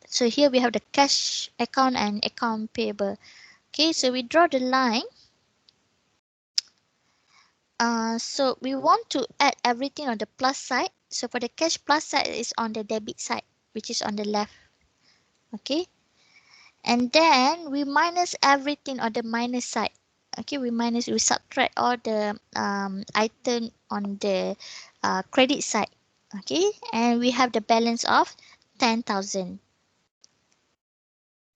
So here we have the cash account and account payable. Okay, so we draw the line. So we want to add everything on the plus side. So for the cash, plus side is on the debit side, which is on the left. Okay, and then we minus everything on the minus side. Okay, we subtract all the item on the credit side. Okay, and we have the balance of 10,000.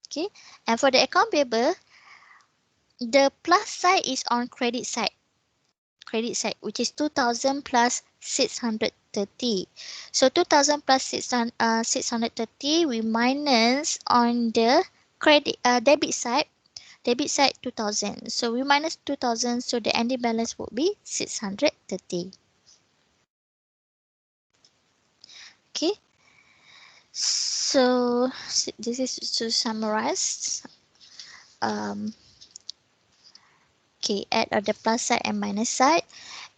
Okay, and for the account payable, the plus side is on credit side. Which is 2,000 plus 630. So 2,000 plus 630, we minus on the debit side. Debit side 2,000. So we minus 2,000. So the ending balance would be 630. Okay. So this is to summarize. Okay, add on the plus side and minus side,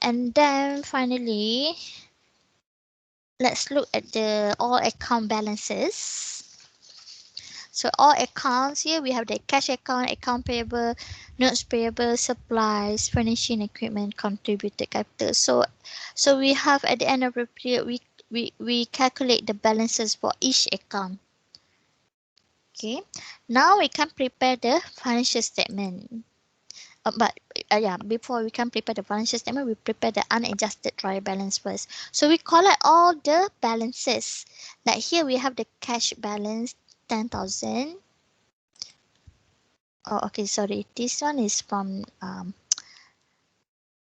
and then finally, let's look at the all account balances. So all accounts here, we have the cash account, account payable, notes payable, supplies, furnishing equipment, contributed capital. So we have at the end of the period, we calculate the balances for each account. Okay, now we can prepare the financial statement. Before we can prepare the financial statement, we prepare the unadjusted trial balance first. So we collect all the balances. Like here we have the cash balance 10,000. Oh, okay, sorry. This one is from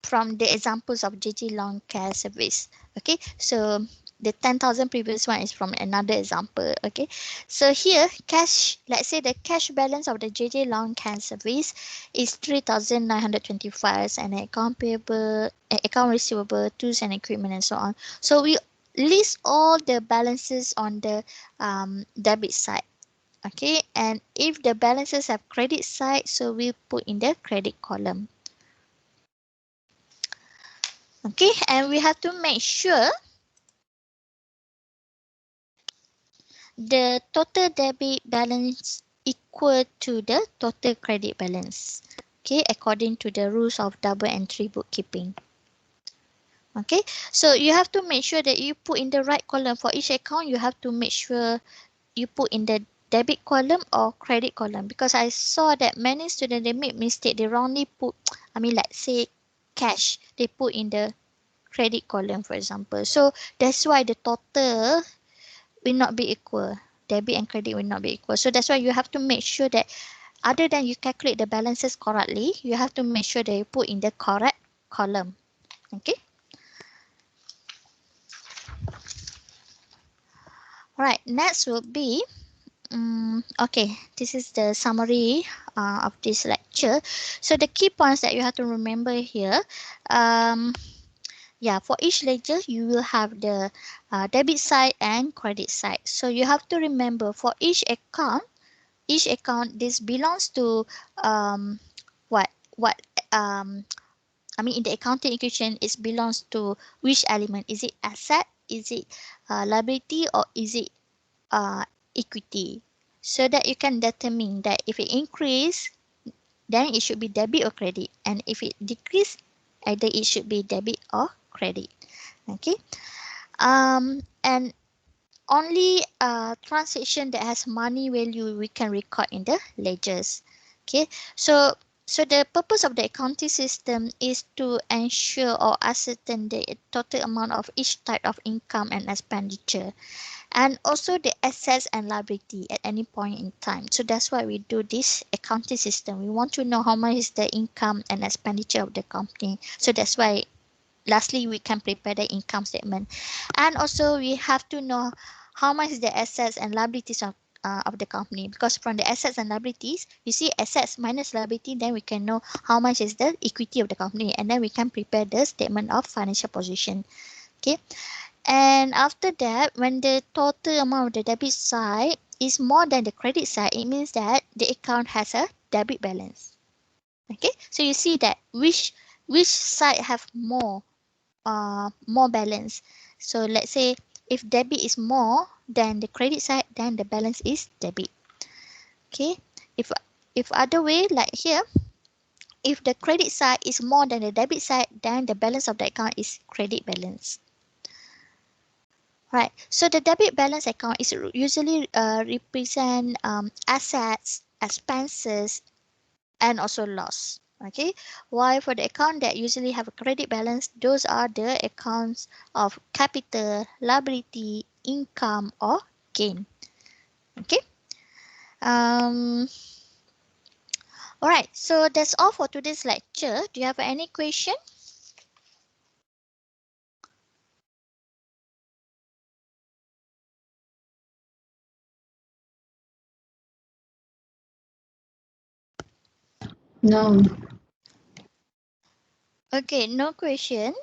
the examples of JJ Long Care Service. Okay, so the 10,000 previous one is from another example. Okay, so here cash, let's say the cash balance of the JJ Long Care Service is 3,925, and account payable, account receivable, tools and equipment, and so on. So we list all the balances on the debit side. Okay, and if the balances have credit side, so we put in the credit column. Okay, and we have to make sure the total debit balance equal to the total credit balance. Okay, according to the rules of double entry bookkeeping. Okay, so you have to make sure that you put in the right column for each account. You have to make sure you put in the debit column or credit column, because I saw that many students, they make mistake. They wrongly put, I mean, like say cash, they put in the credit column, for example. So that's why the total will not be equal. Debit and credit will not be equal. So that's why you have to make sure that other than you calculate the balances correctly, you have to make sure that you put in the correct column. Okay. Right. Next will be okay, this is the summary of this lecture. So the key points that you have to remember here, yeah, for each ledger you will have the debit side and credit side. So you have to remember for each account this belongs to um, what I mean in the accounting equation it belongs to which element? Is it asset? Is it liability, or is it uh, equity, so that you can determine that if it increase, then it should be debit or credit, and if it decrease, either it should be debit or credit. Okay. And only transaction that has money value we can record in the ledgers. Okay. So the purpose of the accounting system is to ensure or ascertain the total amount of each type of income and expenditure, and also the assets and liability at any point in time. So that's why we do this accounting system. We want to know how much is the income and expenditure of the company. So that's why lastly we can prepare the income statement. And also we have to know how much is the assets and liabilities of the company, because from the assets and liabilities, you see assets minus liability, then we can know how much is the equity of the company, and then we can prepare the statement of financial position. Okay. And after that, when the total amount of the debit side is more than the credit side, it means that the account has a debit balance. Okay, so you see that which side have more balance. So let's say if debit is more than the credit side, then the balance is debit. Okay, if other way like here, if the credit side is more than the debit side, then the balance of the account is credit balance. Right. So the debit balance account is usually represent assets, expenses, and also loss. Okay. While for the account that usually have a credit balance, those are the accounts of capital, liability, income, or gain. Okay. Um. All right. So that's all for today's lecture. Do you have any question? No. Okay. No question.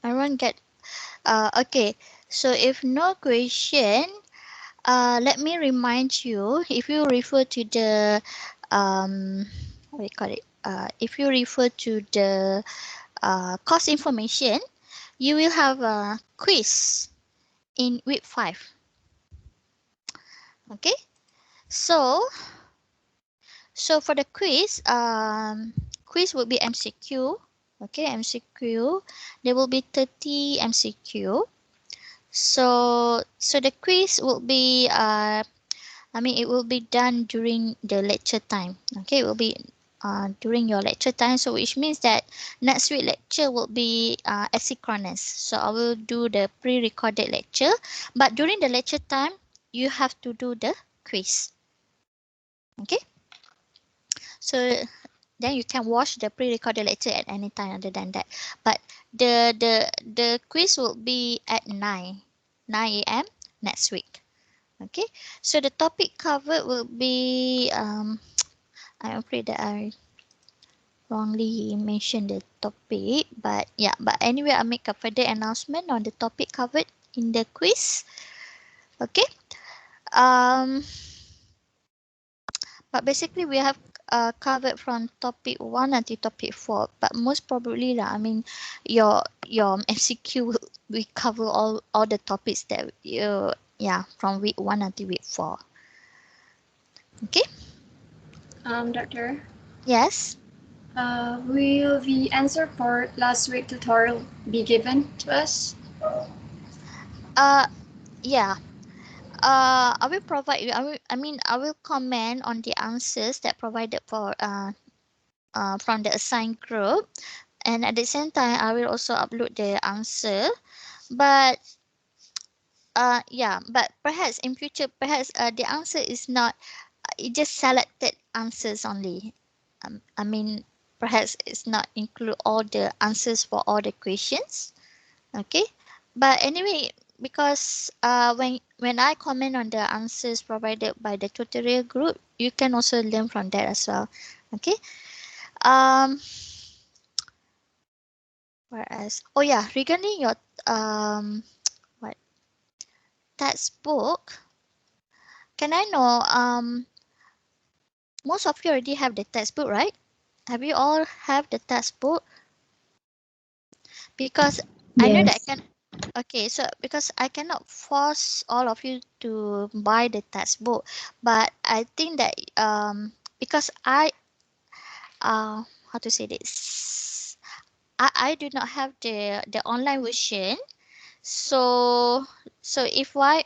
I won't get. Okay. So if no question, let me remind you, if you refer to the what do you call it? If you refer to the course information, you will have a quiz in week 5. Okay, so for the quiz will be MCQ. Okay, MCQ. There will be 30 MCQ. So the quiz will be I mean, it will be done during the lecture time. Okay, it will be during your lecture time. So which means that next week lecture will be asynchronous. So I will do the pre-recorded lecture. But during the lecture time, you have to do the quiz. Okay. So then you can watch the pre-recorded lecture at any time other than that. But the quiz will be at 9 a.m. next week. Okay, so the topic covered will be I'm afraid that I wrongly mentioned the topic, but yeah, but anyway, I'll make a further announcement on the topic covered in the quiz. Okay. Um But basically, we have covered from topic 1 until topic 4. But most probably, lah, I mean, your MCQ we cover all the topics that you from week 1 until week 4. Okay. Doctor, Yes. will the answer for last week tutorial be given to us? Yeah. I will provide you. I will comment on the answers that provided for from the assigned group, and at the same time, I will also upload the answer. But but perhaps in future, perhaps the answer is not. It just selected answers only. I mean, perhaps it's not include all the answers for all the questions. Okay, but anyway, because when I comment on the answers provided by the tutorial group, you can also learn from that as well. Okay. Um. Whereas, oh yeah, regarding your what textbook, can I know most of you already have the textbook, right? Have you all have the textbook? Because I know that I Yes. can. Okay, so because I cannot force all of you to buy the textbook, but I think that because how to say this, I do not have the online version, so if I,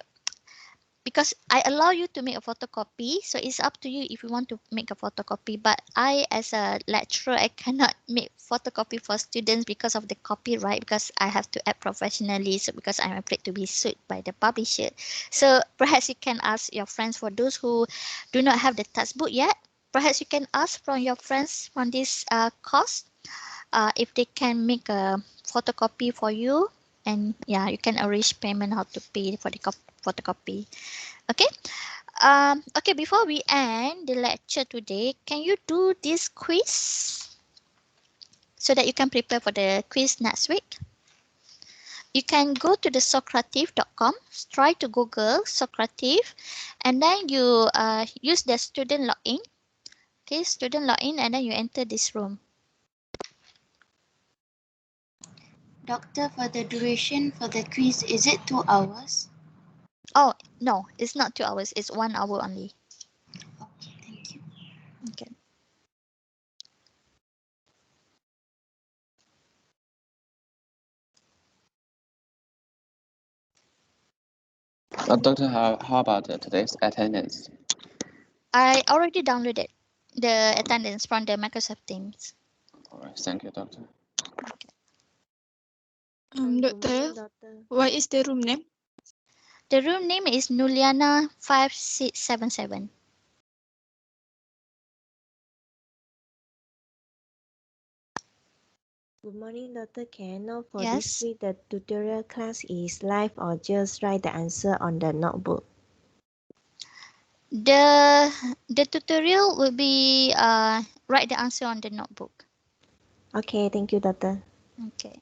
because I allow you to make a photocopy, so it's up to you if you want to make a photocopy. But I, as a lecturer, I cannot make photocopy for students because of the copyright, because I have to act professionally, so because I'm afraid to be sued by the publisher. So perhaps you can ask your friends, for those who do not have the textbook yet, perhaps you can ask from your friends from this course if they can make a photocopy for you, and yeah, you can arrange payment how to pay for the photocopy. Okay. Okay, before we end the lecture today, can you do this quiz so that you can prepare for the quiz next week? You can go to the Socrative.com, try to Google Socrative, and then you use the student login. Okay, student login, and then you enter this room. Doctor, for the duration for the quiz, is it 2 hours? Oh, no, it's not 2 hours, it's 1 hour only. Okay, thank you. Okay. Doctor, how about today's attendance? I already downloaded the attendance from the Microsoft Teams. All right, thank you, doctor. Doctor, what is the room name? The room name is Nuliana 5677. Good morning, Doctor. Can I know for Yes. this week the tutorial class is live or just write the answer on the notebook? The tutorial will be write the answer on the notebook. Okay, thank you, Doctor. Okay.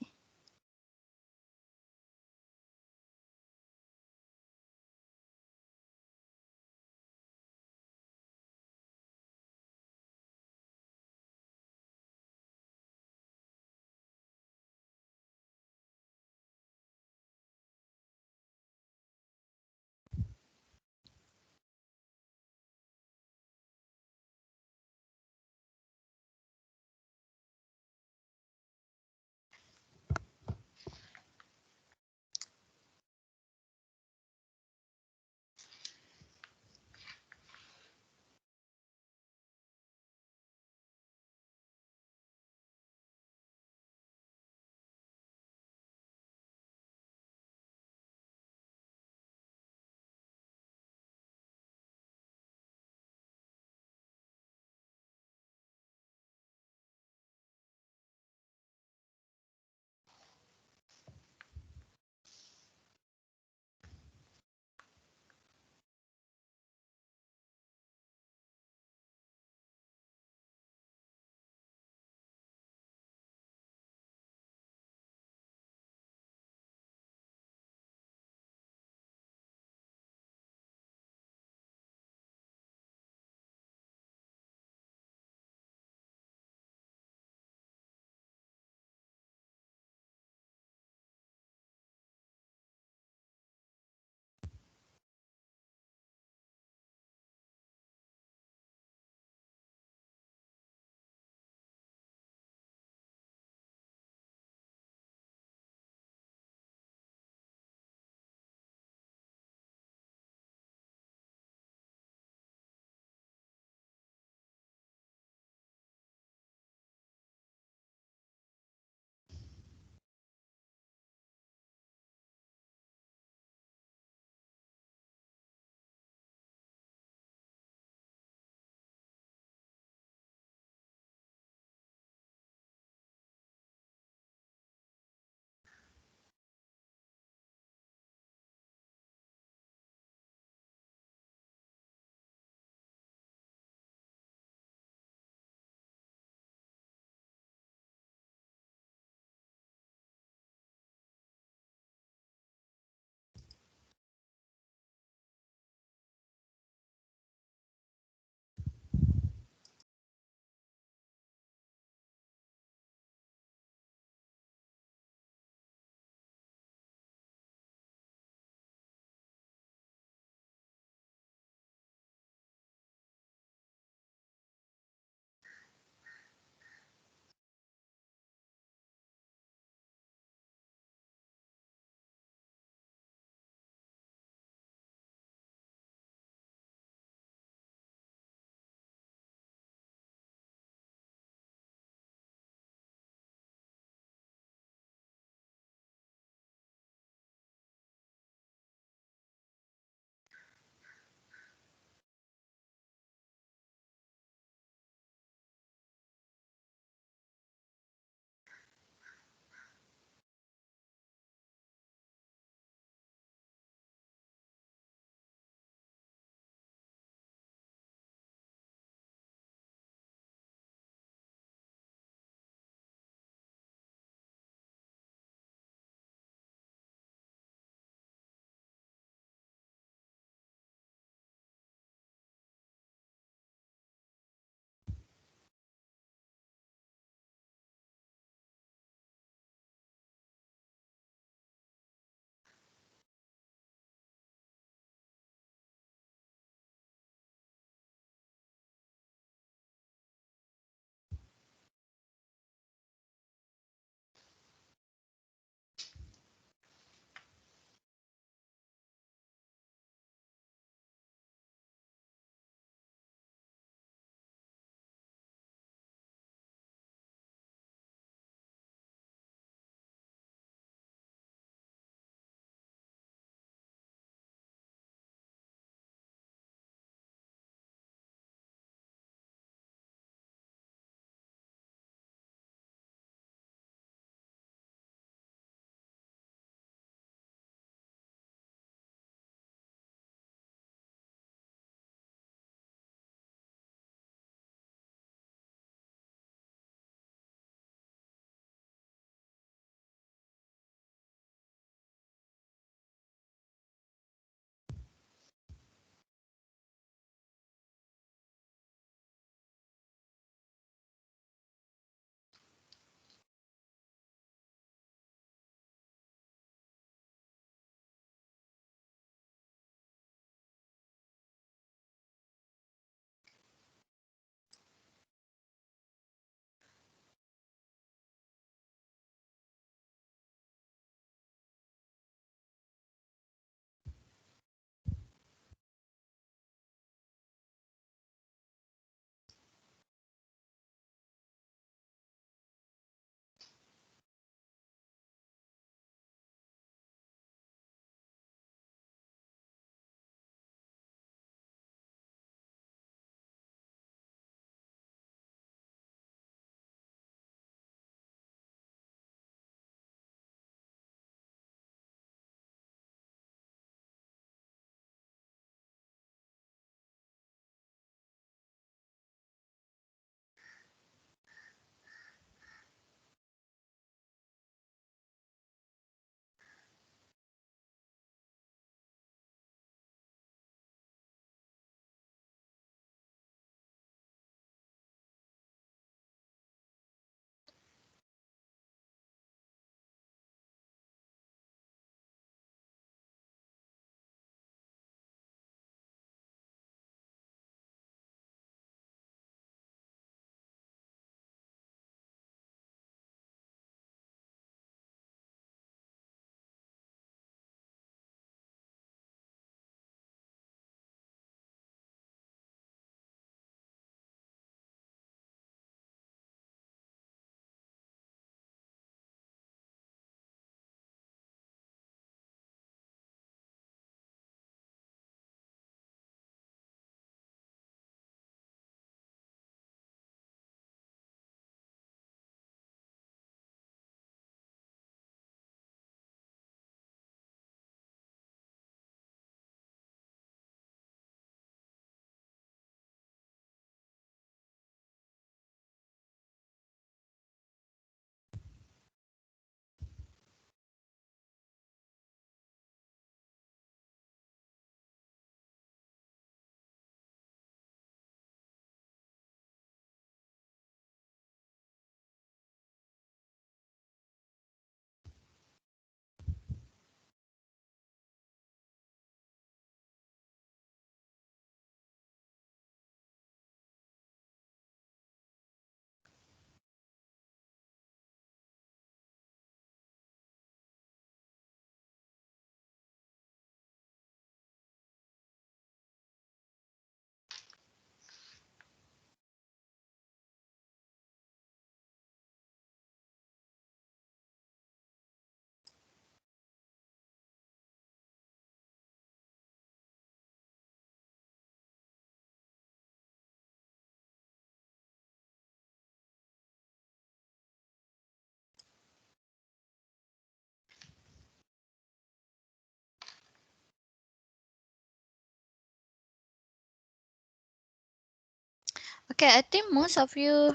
Okay, I think most of you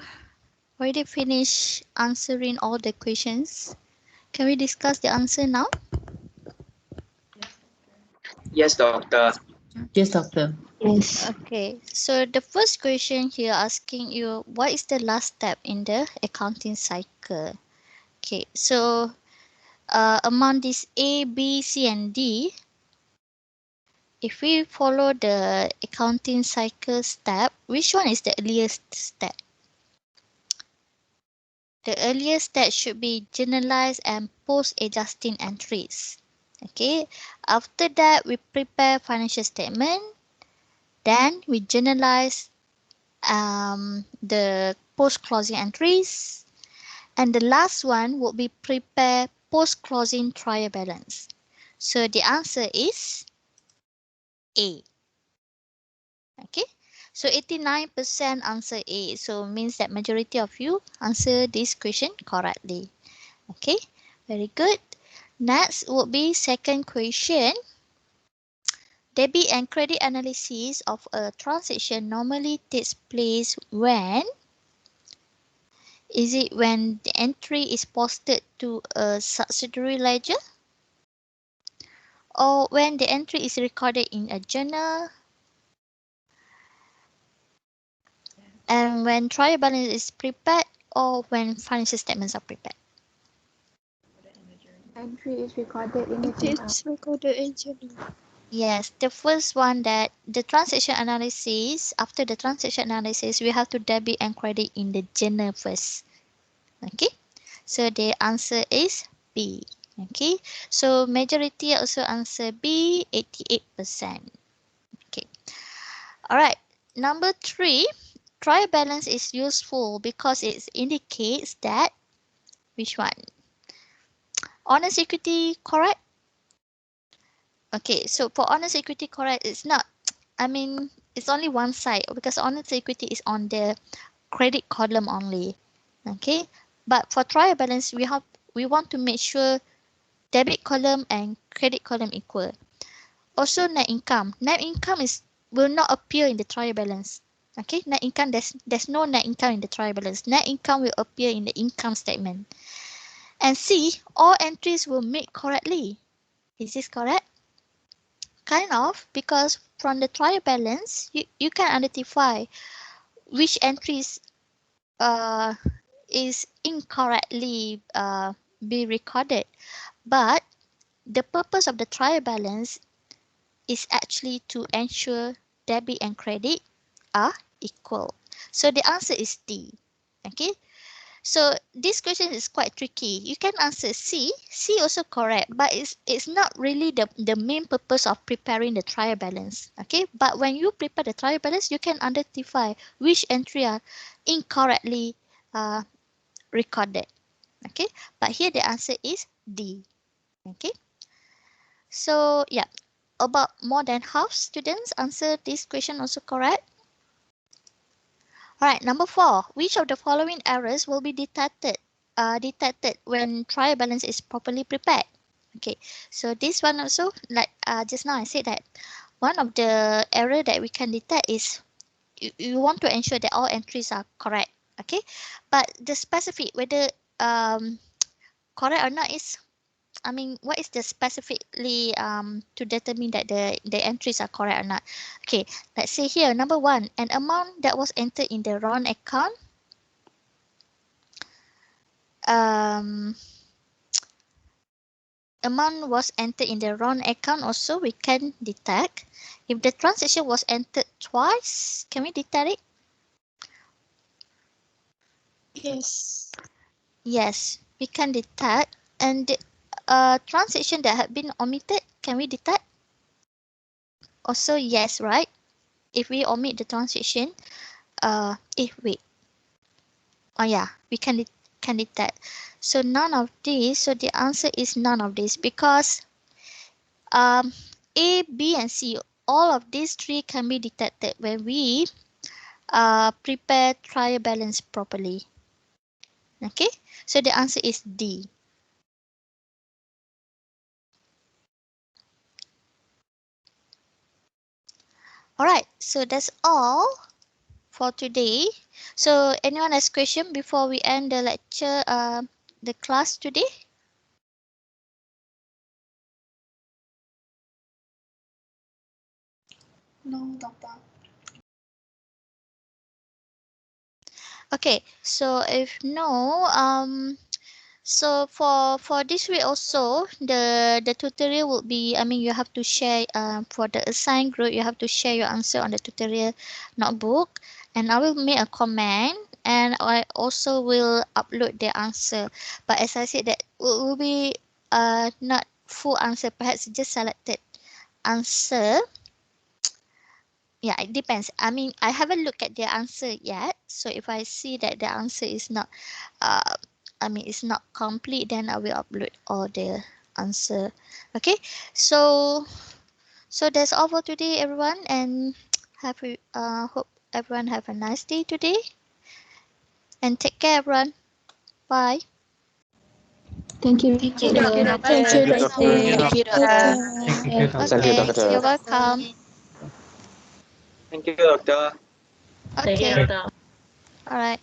already finished answering all the questions. Can we discuss the answer now? Yes, doctor. Yes, doctor. Yes. Okay, so the first question here asking you what is the last step in the accounting cycle? Okay, so among these A, B, C, and D, if we follow the accounting cycle step, which one is the earliest step? The earliest step should be generalized and post-adjusting entries. Okay, after that we prepare financial statement, then we generalize the post-closing entries, and the last one would be prepare post-closing trial balance. So the answer is A. Okay, so 89% answer A. So means that majority of you answer this question correctly. Okay, very good. Next would be second question. Debit and credit analysis of a transaction normally takes place when? Is it when the entry is posted to a subsidiary ledger? Or when the entry is recorded in a journal? And when trial balance is prepared, or when financial statements are prepared? Entry is recorded in the It journal. is recorded in journal. Yes, the first one that the transaction analysis, after the transaction analysis, we have to debit and credit in the journal first. Okay, so the answer is B. Okay, so majority also answer B, 88%. Okay, all right. Number 3, trial balance is useful because it indicates that which one? Honest equity, correct? Okay, so for honest equity, correct, it's not, I mean, it's only one side because honest equity is on the credit column only. Okay, but for trial balance, we want to make sure debit column and credit column equal. Also net income. Net income will not appear in the trial balance. Okay, net income, there's no net income in the trial balance. Net income will appear in the income statement. And C, all entries will made correctly. Is this correct? Kind of, because from the trial balance, you can identify which entries is incorrectly be recorded. But the purpose of the trial balance is actually to ensure debit and credit are equal. So the answer is D. Okay. So this question is quite tricky. You can answer C. C also correct, but it's not really the main purpose of preparing the trial balance. Okay. But when you prepare the trial balance, you can identify which entry are incorrectly recorded. Okay. But here the answer is D. Okay. So yeah, about more than half students answer this question also correct. Alright, number 4. Which of the following errors will be detected when trial balance is properly prepared? Okay, so this one also, like just now I said that one of the error that we can detect is you want to ensure that all entries are correct. Okay, but the specific whether correct or not is, I mean, what is the specifically to determine that the entries are correct or not? Okay, let's say here, number 1, an amount that was entered in the wrong account. Um, Amount was entered in the wrong account also we can detect. If the transaction was entered twice, can we detect it? Yes. Yes, we can detect. And the transaction that had been omitted, can we detect? Also yes, right? If we omit the transaction, wait. Oh yeah, we can detect. So none of these. So the answer is none of these because A, B, and C, all of these three can be detected when we prepare trial balance properly. Okay, so the answer is D. Alright, so that's all for today. So anyone has question before we end the lecture, the class today? No, doctor. Okay, so if no, so for this week also, the tutorial will be, I mean, you have to share for the assigned group, you have to share your answer on the tutorial notebook, and I will make a comment, and I also will upload the answer. But as I said, that will be not full answer, perhaps just selected answer. Yeah, it depends. I mean, I haven't looked at the answer yet. So if I see that the answer is not, uh, I mean, it's not complete, then I will upload all the answer. Okay. So, so that's all for today, everyone. And hope everyone have a nice day today. And take care, everyone. Bye. Thank you. Thank you, Doctor. doctor. Thank you, Bye. Doctor. Thank you, doctor. Thank you, Okay. doctor. You're welcome. Thank you, doctor. Okay. Doctor. All right.